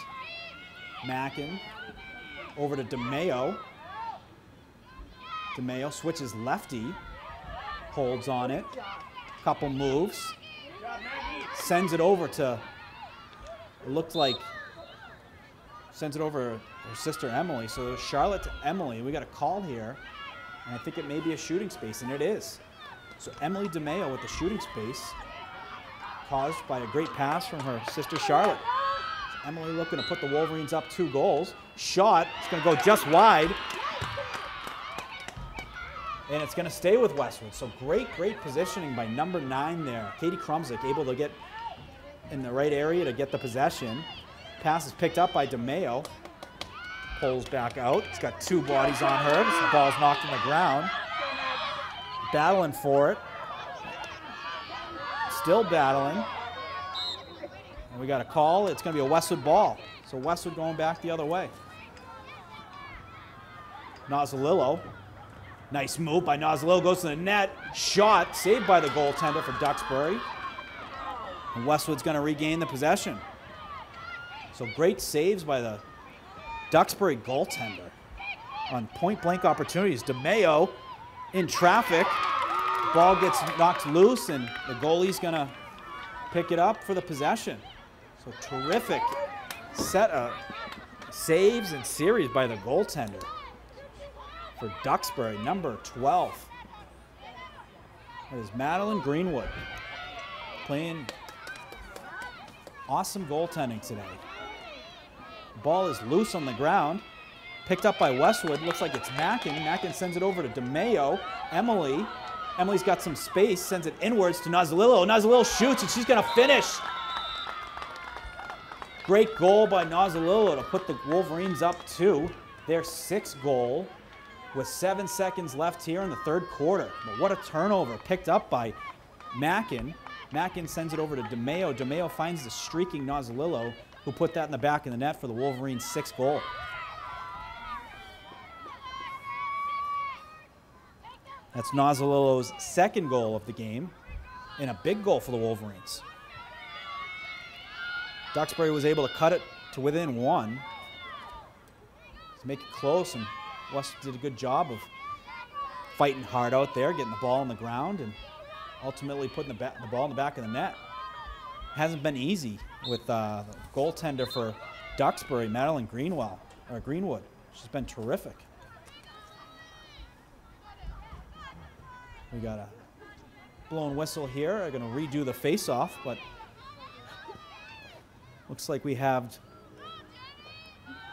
Speaker 1: Mackin over to DeMayo. DeMayo switches lefty, Holds on it. Couple moves. Sends it over to, it looked like, sends it over her sister Emily. So there's Charlotte to Emily. We got a call here. And I think it may be a shooting space, and it is. So Emily DeMeo with the shooting space, caused by a great pass from her sister Charlotte. So Emily looking to put the Wolverines up 2 goals. Shot, it's going to go just wide. And it's going to stay with Westwood. So great positioning by number 9 there. Katie Krumzik able to get in the right area to get the possession. Pass is picked up by DeMeo. Pulls back out. It's got 2 bodies on her. The ball's knocked on the ground. Battling for it. Still battling. And we got a call. It's going to be a Westwood ball. So Westwood going back the other way. Nozzolillo. Nice move by Nozzolillo. Goes to the net. Shot. Saved by the goaltender for Duxbury. And Westwood's going to regain the possession. So great saves by the Duxbury goaltender on point-blank opportunities. DeMeo in traffic. Ball gets knocked loose, and the goalie's going to pick it up for the possession. So terrific set of saves and series by the goaltender for Duxbury, number 12. That is Madeline Greenwood playing awesome goaltending today. Ball is loose on the ground. Picked up by Westwood. Looks like it's Mackin. Mackin sends it over to DeMeo. Emily. Emily's got some space. Sends it inwards to Nozzolillo. Nozzolillo shoots, and she's going to finish. Great goal by Nozzolillo to put the Wolverines up 2. Their 6th goal with 7 seconds left here in the 3rd quarter. But what a turnover. Picked up by Mackin. Mackin sends it over to DeMeo. DeMeo finds the streaking Nozzolillo, who put that in the back of the net for the Wolverines' 6th goal. That's Nozzolillo's 2nd goal of the game, and a big goal for the Wolverines. Duxbury was able to cut it to within 1. To make it close, and West did a good job of fighting hard out there, getting the ball on the ground, and ultimately putting the ball in the back of the net. Hasn't been easy with the goaltender for Duxbury, Madeline Greenwood. She's been terrific. We got a blown whistle here. They're going to redo the face-off, but looks like we have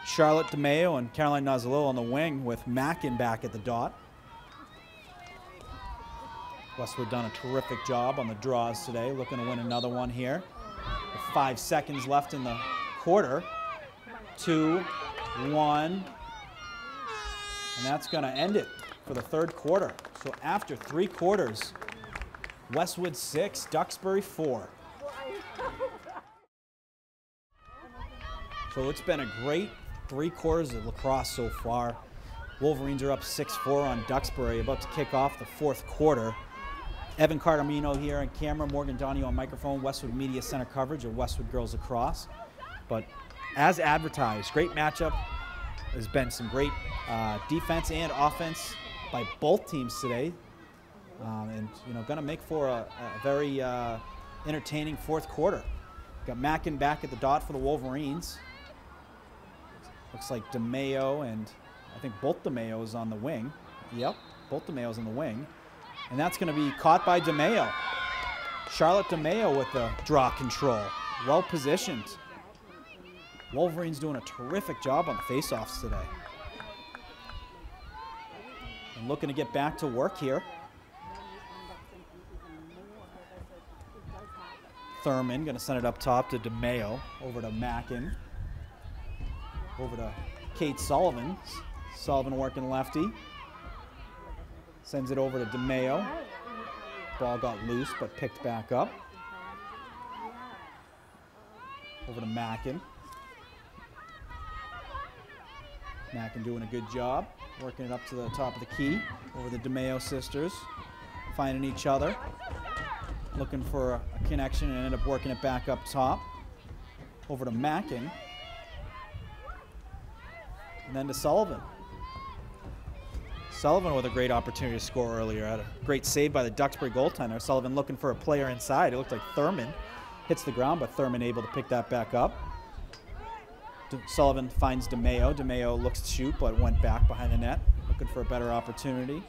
Speaker 1: Charlotte DeMeo and Caroline Nozzolillo on the wing with Mackin back at the dot. Westwood done a terrific job on the draws today, looking to win another one here. With 5 seconds left in the quarter. 2, 1, and that's going to end it for the 3rd quarter. So after 3 quarters, Westwood 6, Duxbury 4. So it's been a great 3 quarters of lacrosse so far. Wolverines are up 6-4 on Duxbury, about to kick off the 4th quarter. Evan Cardomino here on camera, Morgan Donio on microphone, Westwood Media Center coverage of Westwood Girls Lacrosse. But as advertised, great matchup. There's been some great defense and offense by both teams today. And, going to make for a very entertaining 4th quarter. Got Mackin back at the dot for the Wolverines. Looks like DeMeo, and I think both DeMeos on the wing. Yep, both DeMeos on the wing. And that's going to be caught by DeMeo. Charlotte DeMeo with the draw control. Well positioned. Wolverines doing a terrific job on the faceoffs today. And looking to get back to work here. Thurman going to send it up top to DeMeo. Over to Mackin. Over to Kate Sullivan. Sullivan working lefty. Sends it over to DeMeo. Ball got loose but picked back up. Over to Mackin. Mackin doing a good job. Working it up to the top of the key. Over the DeMeo sisters. Finding each other. Looking for a connection and end up working it back up top. Over to Mackin. And then to Sullivan. Sullivan with a great opportunity to score earlier. Had a great save by the Duxbury goaltender. Sullivan looking for a player inside. It looked like Thurman hits the ground, but Thurman able to pick that back up. Sullivan finds DeMayo. DeMayo looks to shoot, but went back behind the net, looking for a better opportunity.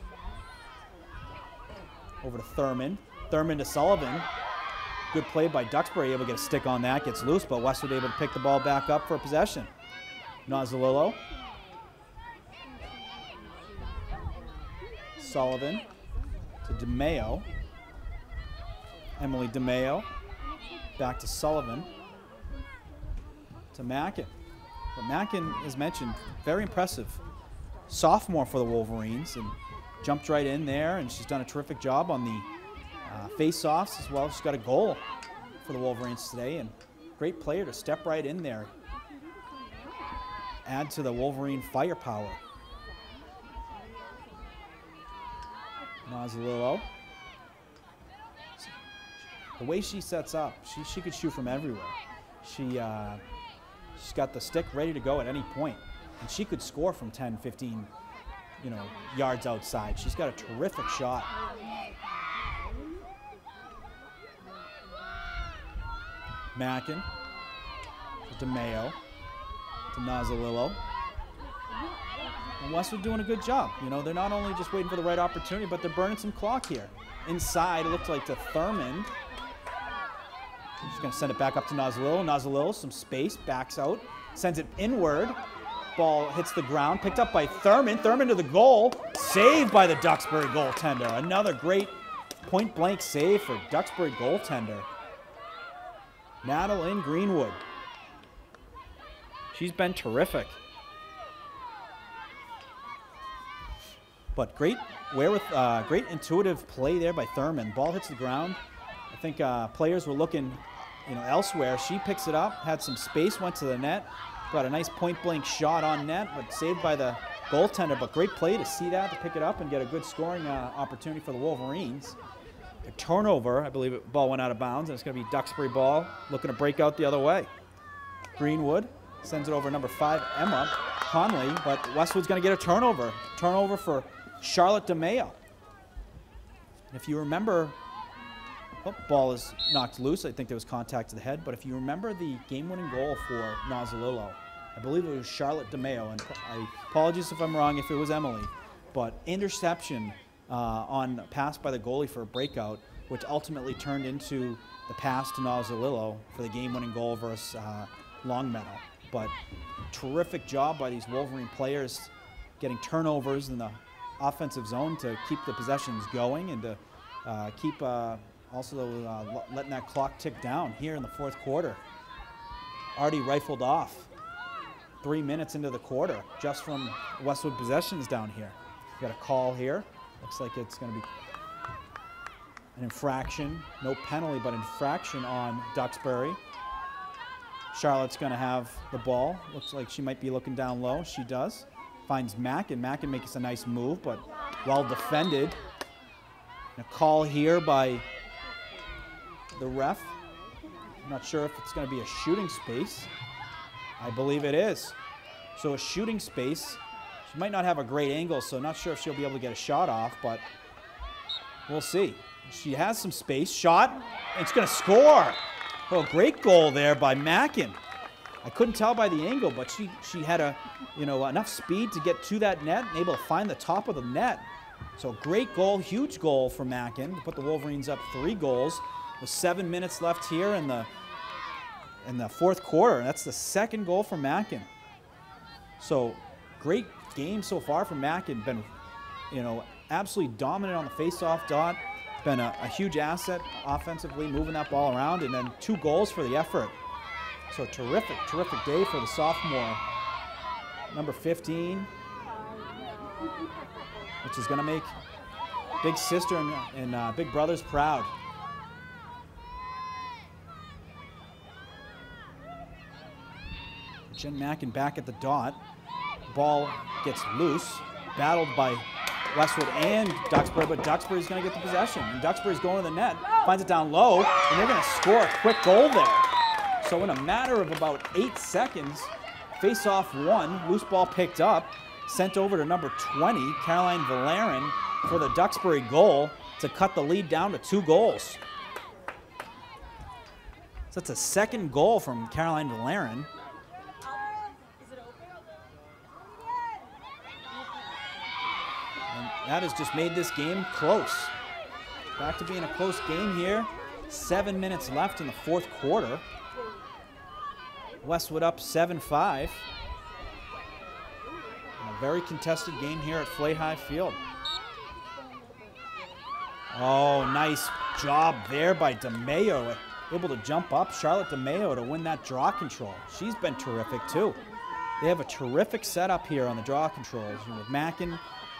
Speaker 1: Over to Thurman. Thurman to Sullivan. Good play by Duxbury, able to get a stick on that, gets loose, but Westwood able to pick the ball back up for a possession. Nozzolillo. Sullivan to DeMayo. Emily DeMayo. Back to Sullivan. To Mackin. But Mackin, as mentioned, very impressive sophomore for the Wolverines, and jumped right in there, and she's done a terrific job on the face-offs as well. She's got a goal for the Wolverines today, and great player to step right in there. Add to the Wolverine firepower. Nozzolillo. The way she sets up, she could shoot from everywhere. She's got the stick ready to go at any point, and she could score from 10, 15, yards outside. She's got a terrific shot. Mackin to DeMayo to Nozzolillo. And Westwood doing a good job. They're not only just waiting for the right opportunity, but they're burning some clock here. Inside, it looked like to Thurman. She's going to send it back up to Nozzolillo. Nozzolillo, some space, backs out, sends it inward. Ball hits the ground, picked up by Thurman. Thurman to the goal, saved by the Duxbury goaltender. Another great point-blank save for Duxbury goaltender. Madeline Greenwood. She's been terrific. But great intuitive play there by Thurman. Ball hits the ground. I think players were looking, elsewhere. She picks it up, had some space, went to the net, got a nice point-blank shot on net, but saved by the goaltender. But great play to see that, to pick it up and get a good scoring opportunity for the Wolverines. A turnover, I believe the ball went out of bounds, and it's going to be Duxbury ball looking to break out the other way. Greenwood sends it over number 5, Emma Conley, but Westwood's going to get a turnover. Turnover for Charlotte DeMayo. If you remember, ball is knocked loose. I think there was contact to the head, but if you remember the game-winning goal for Nozzolillo, I believe it was Charlotte DeMayo, and I apologize if I'm wrong if it was Emily, but interception on pass by the goalie for a breakout, which ultimately turned into the pass to Nozzolillo for the game-winning goal versus Longmeadow. But terrific job by these Wolverine players getting turnovers in the offensive zone to keep the possessions going and to keep also letting that clock tick down here in the fourth quarter. Already rifled off 3 minutes into the quarter just from Westwood possessions down here. Got a call here. Looks like it's going to be an infraction. No penalty, but infraction on Duxbury. Charlotte's going to have the ball. Looks like she might be looking down low. She does. Finds Mackin. Mackin makes a nice move, but well defended. And a call here by the ref. I'm not sure if it's going to be a shooting space. I believe it is. So a shooting space. She might not have a great angle, so not sure if she'll be able to get a shot off, but we'll see. She has some space. Shot. And it's going to score. Oh, great goal there by Mackin. I couldn't tell by the angle, but she had enough speed to get to that net and able to find the top of the net. So great goal, huge goal for Mackin to put the Wolverines up 3 goals with 7 minutes left here in the fourth quarter. That's the second goal for Mackin. So great game so far from Mackin. Been, absolutely dominant on the face-off dot. Been a huge asset offensively, moving that ball around, and then 2 goals for the effort. So terrific day for the sophomore, number 15, which is going to make big sister and big brothers proud. Jen Mackin back at the dot. Ball gets loose, battled by Westwood and Duxbury, but Duxbury's going to get the possession. And Duxbury's going to the net, finds it down low, and they're going to score a quick goal there. So in a matter of about 8 seconds, face-off won, loose ball picked up. sent over to number 20, Caroline Valerian, for the Duxbury goal to cut the lead down to 2 goals. So that's a second goal from Caroline Valerian. And that has just made this game close. Back to being a close game here. 7 minutes left in the 4th quarter. Westwood up 7-5. A very contested game here at Flahay Field. Oh, nice job there by DeMayo. Able to jump up, Charlotte DeMayo, to win that draw control. She's been terrific too. They have a terrific setup here on the draw controls, with Mackin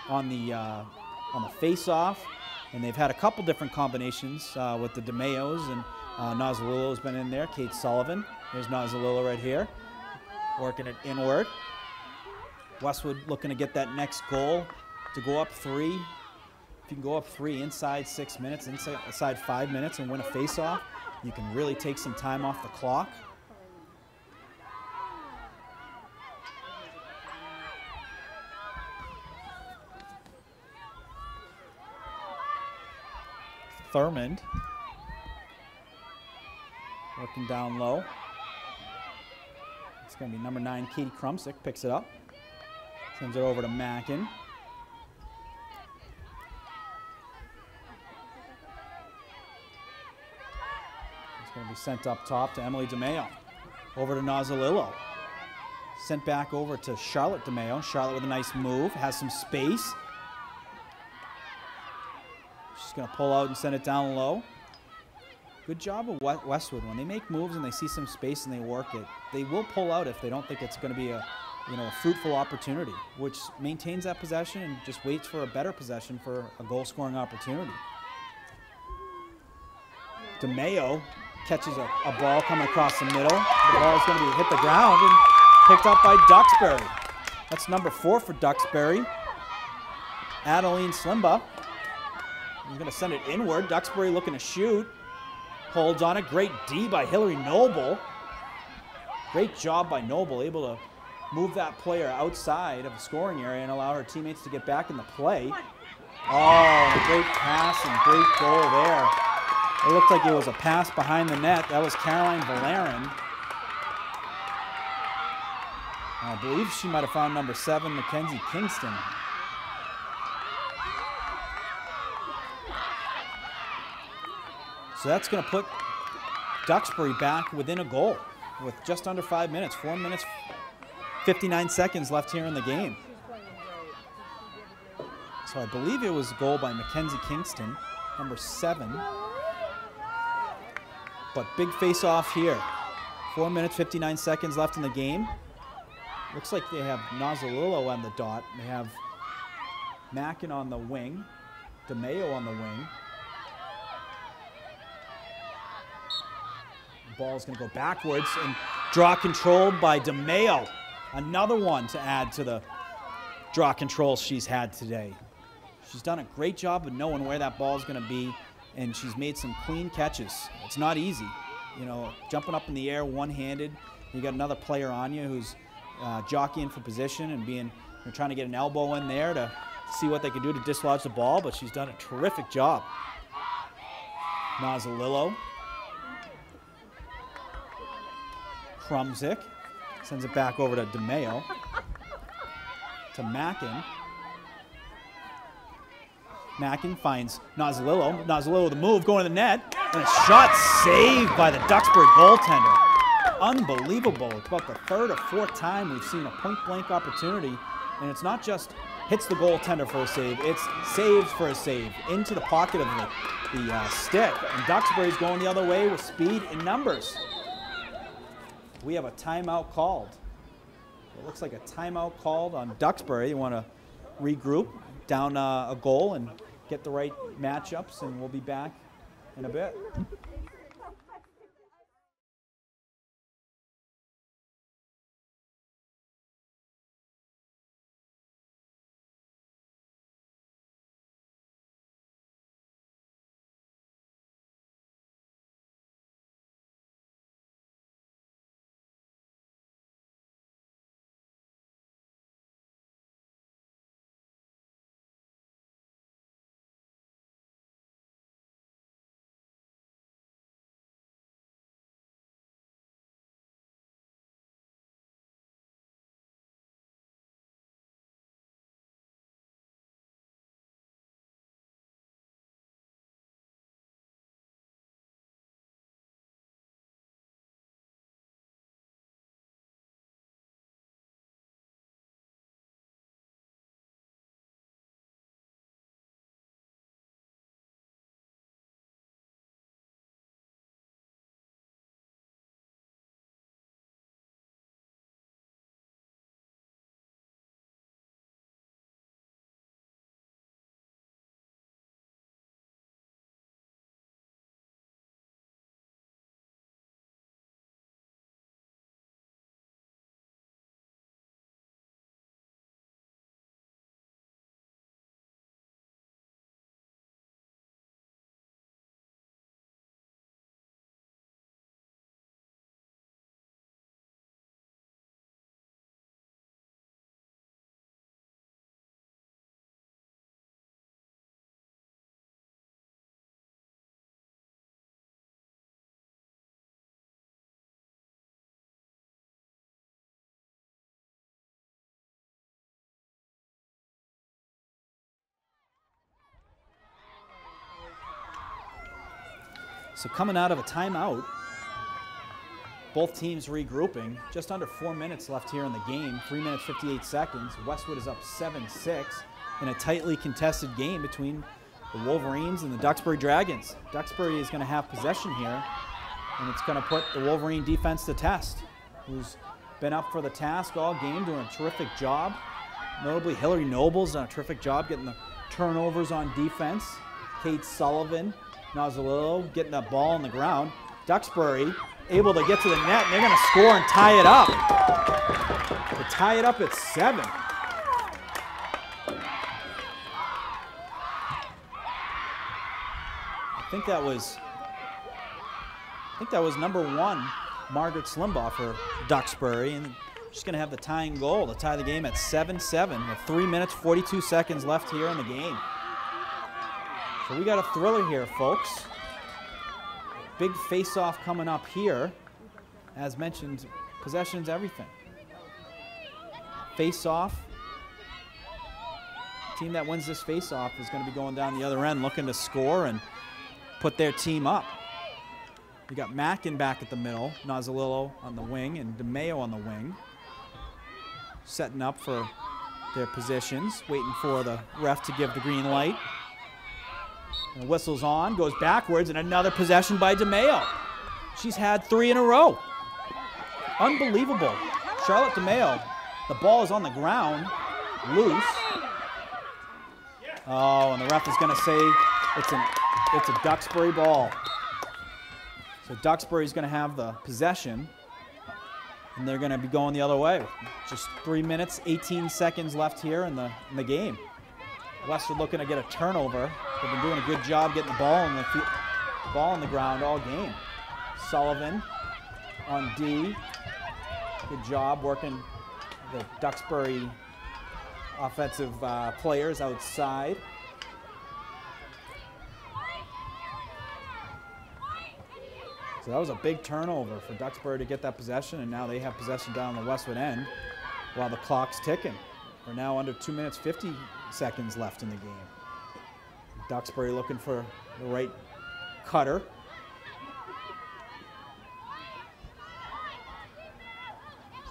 Speaker 1: on the face-off, and they've had a couple different combinations with the DeMayos, and Nozzolillo's been in there. Kate Sullivan. There's Nozzolillo right here, working it inward. Westwood looking to get that next goal to go up 3. If you can go up 3 inside 6 minutes, inside 5 minutes, and win a face-off, you can really take some time off the clock. Thurmond working down low. It's going to be number 9, Katie Krumsick, picks it up. Sends it over to Mackin. It's going to be sent up top to Emily DeMayo. Over to Nozzolillo. Sent back over to Charlotte DeMayo. Charlotte with a nice move, has some space. She's going to pull out and send it down low. Good job of Westwood. When they make moves and they see some space and they work it, they will pull out if they don't think it's going to be a fruitful opportunity, which maintains that possession and just waits for a better possession for a goal-scoring opportunity. DeMayo catches a ball coming across the middle. The ball is going to hit the ground and picked up by Duxbury. That's number 4 for Duxbury, Adeline Slimba. He's going to send it inward. Duxbury looking to shoot. Holds on it. Great D by Hillary Noble. Great job by Noble, able to move that player outside of the scoring area and allow her teammates to get back in the play. Oh, great pass and great goal there. It looked like it was a pass behind the net. That was Caroline Valerian. I believe she might have found number 7, Mackenzie Kingston. So that's going to put Duxbury back within a goal with just under 5 minutes, 4 minutes, 59 seconds left here in the game. So I believe it was a goal by Mackenzie Kingston, number 7. But big face-off here. 4 minutes, 59 seconds left in the game. Looks like they have Nozzolillo on the dot. They have Mackin on the wing, DeMayo on the wing. Ball's going to go backwards and draw controlled by DeMayo. Another one to add to the draw controls she's had today. She's done a great job of knowing where that ball is going to be, and she's made some clean catches. It's not easy, jumping up in the air one-handed. You got another player on you who's jockeying for position and trying to get an elbow in there to see what they can do to dislodge the ball, but she's done a terrific job. Nozzolillo. Krumsick sends it back over to DeMayo. To Mackin. Mackin finds Nozzolillo. Nozzolillo with a move, going to the net. And a shot saved by the Duxbury goaltender. Unbelievable. It's about the 3rd or 4th time we've seen a point-blank opportunity. And it's not just hits the goaltender for a save, it's saves for a save into the pocket of the stick. And Duxbury's going the other way with speed and numbers. We have a timeout called. It looks like a timeout called on Duxbury. You want to regroup, down a goal, and get the right matchups, and we'll be back in a bit. So coming out of a timeout, both teams regrouping. Just under 4 minutes left here in the game. 3 minutes, 58 seconds. Westwood is up 7-6 in a tightly contested game between the Wolverines and the Duxbury Dragons. Duxbury is going to have possession here, and it's going to put the Wolverine defense to test, who's been up for the task all game, doing a terrific job. Notably, Hillary Noble's done a terrific job getting the turnovers on defense. Kate Sullivan, Nozzolillo getting that ball on the ground. Duxbury able to get to the net, and they're going to score and tie it up. To tie it up at 7. I think that was number 1, Margaret Slimbaugh for Duxbury, and she's going to have the tying goal to tie the game at 7-7 with 3 minutes, 42 seconds left here in the game. So we got a thriller here, folks. Big face-off coming up here. As mentioned, possession's everything. Face-off. The team that wins this face-off is going to be going down the other end looking to score and put their team up. We got Mackin back at the middle, Nozzolillo on the wing, and DeMayo on the wing. Setting up for their positions, waiting for the ref to give the green light. And the whistle's on, goes backwards, and another possession by DeMayo. She's had 3 in a row. Unbelievable. Charlotte DeMayo, the ball is on the ground, loose. Oh, and the ref is going to say it's a Duxbury ball. So Duxbury's going to have the possession, and they're going to be going the other way. Just 3 minutes, 18 seconds left here in the game. Westwood looking to get a turnover. They've been doing a good job getting the ball on the ground all game. Sullivan on D. Good job working the Duxbury offensive players outside. So that was a big turnover for Duxbury to get that possession, and now they have possession down the Westwood end while the clock's ticking. We're now under 2 minutes, 50 seconds left in the game. Duxbury looking for the right cutter.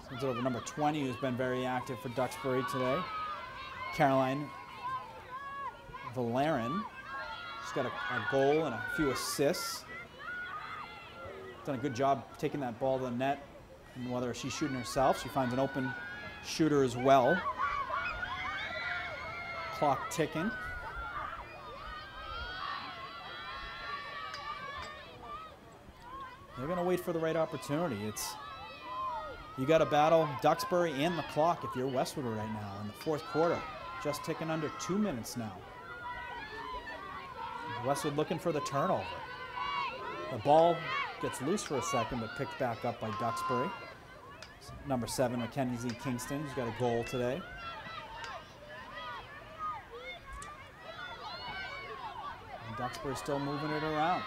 Speaker 1: Sends it over number 20, who's been very active for Duxbury today. Caroline Valerian. She's got a goal and a few assists. Done a good job taking that ball to the net, and whether she's shooting herself, she finds an open shooter as well. Clock ticking. They're going to wait for the right opportunity. You got to battle Duxbury and the clock if you're Westwood right now in the 4th quarter. Just ticking under 2 minutes now. Westwood looking for the turnover. The ball gets loose for a second, but picked back up by Duxbury. Number 7, Mackenzie Kingston, who's got a goal today. And Duxbury still moving it around.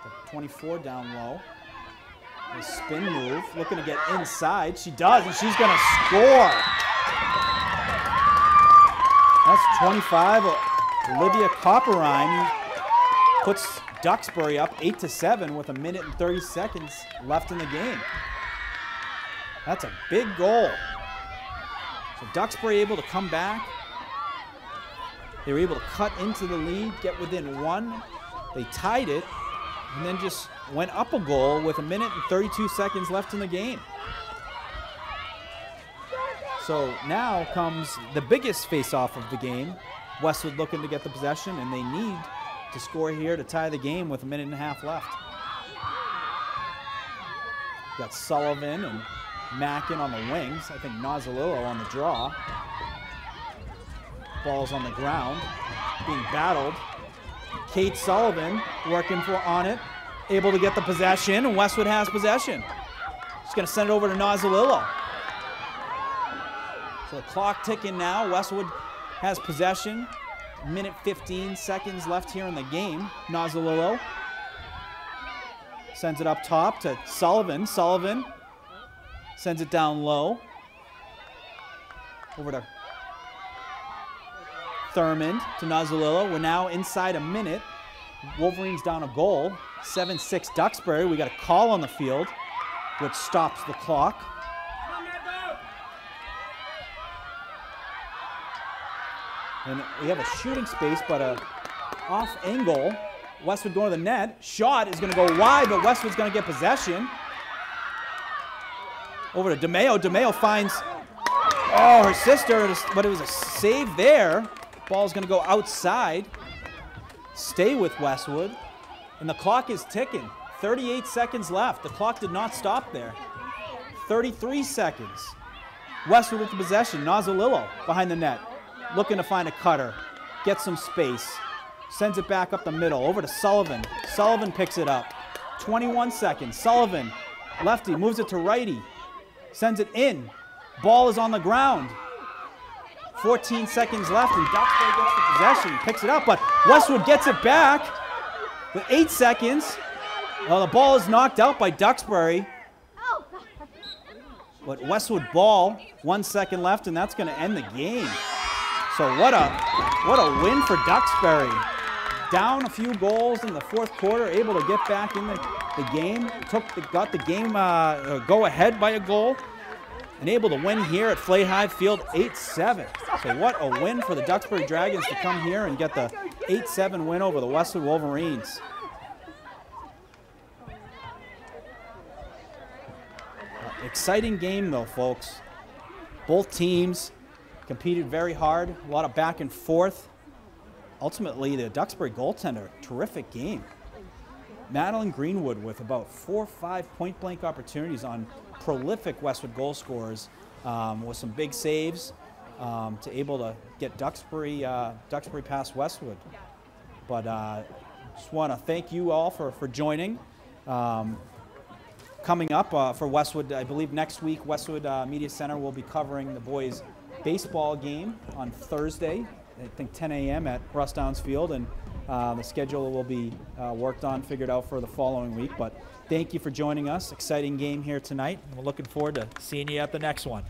Speaker 1: The 24 down low. A spin move, looking to get inside. She does, and she's going to score. That's 25. Olivia Copperine puts Duxbury up 8-7 with 1 minute and 30 seconds left in the game. That's a big goal. So Duxbury able to come back. They were able to cut into the lead, get within 1. They tied it, and then just went up a goal with 1 minute and 32 seconds left in the game. So now comes the biggest face-off of the game. Westwood looking to get the possession, and they need to score here to tie the game with 1.5 minutes left. Got Sullivan and Mackin on the wings. I think Nozzolillo on the draw. Ball's on the ground, being battled. Kate Sullivan working on it, able to get the possession, and Westwood has possession. She's going to send it over to Nozzolillo. So the clock ticking now. Westwood has possession. 1 minute 15 seconds left here in the game. Nozzolillo sends it up top to Sullivan. Sullivan sends it down low. Over to Thurmond to Nozzolillo. We're now inside 1 minute. Wolverines down a goal. 7-6 Duxbury. We got a call on the field, which stops the clock. And we have a shooting space, but a off angle. Westwood going to the net. Shot is going to go wide, but Westwood's going to get possession. Over to DeMeo. DeMeo finds, her sister, but it was a save there. Ball's going to go outside. Stay with Westwood. And the clock is ticking. 38 seconds left. The clock did not stop there. 33 seconds. Westwood with the possession. Nozzolillo behind the net. Looking to find a cutter. Get some space. Sends it back up the middle. Over to Sullivan. Sullivan picks it up. 21 seconds. Sullivan, lefty, moves it to righty. Sends it in. Ball is on the ground. 14 seconds left, and Duxbury gets the possession. Picks it up, but Westwood gets it back with 8 seconds. Well, the ball is knocked out by Duxbury. But Westwood ball, 1 second left, and that's going to end the game. So what a win for Duxbury. Down a few goals in the fourth quarter, able to get back in the game. Got the game go ahead by a goal, and able to win here at Flay High Field 8-7. So what a win for the Duxbury Dragons to come here and get the 8-7 win over the Westwood Wolverines. Exciting game though, folks. Both teams competed very hard, a lot of back and forth. Ultimately, the Duxbury goaltender, terrific game. Madeline Greenwood with about 4 or 5 point-blank opportunities on prolific Westwood goal scorers with some big saves to able to get Duxbury past Westwood. But just want to thank you all for joining. Coming up for Westwood, I believe next week, Westwood Media Center will be covering the boys' baseball game on Thursday, I think 10 a.m. at Russ Downs Field, and the schedule will be worked on, figured out for the following week. But thank you for joining us. Exciting game here tonight. We're looking forward to seeing you at the next one.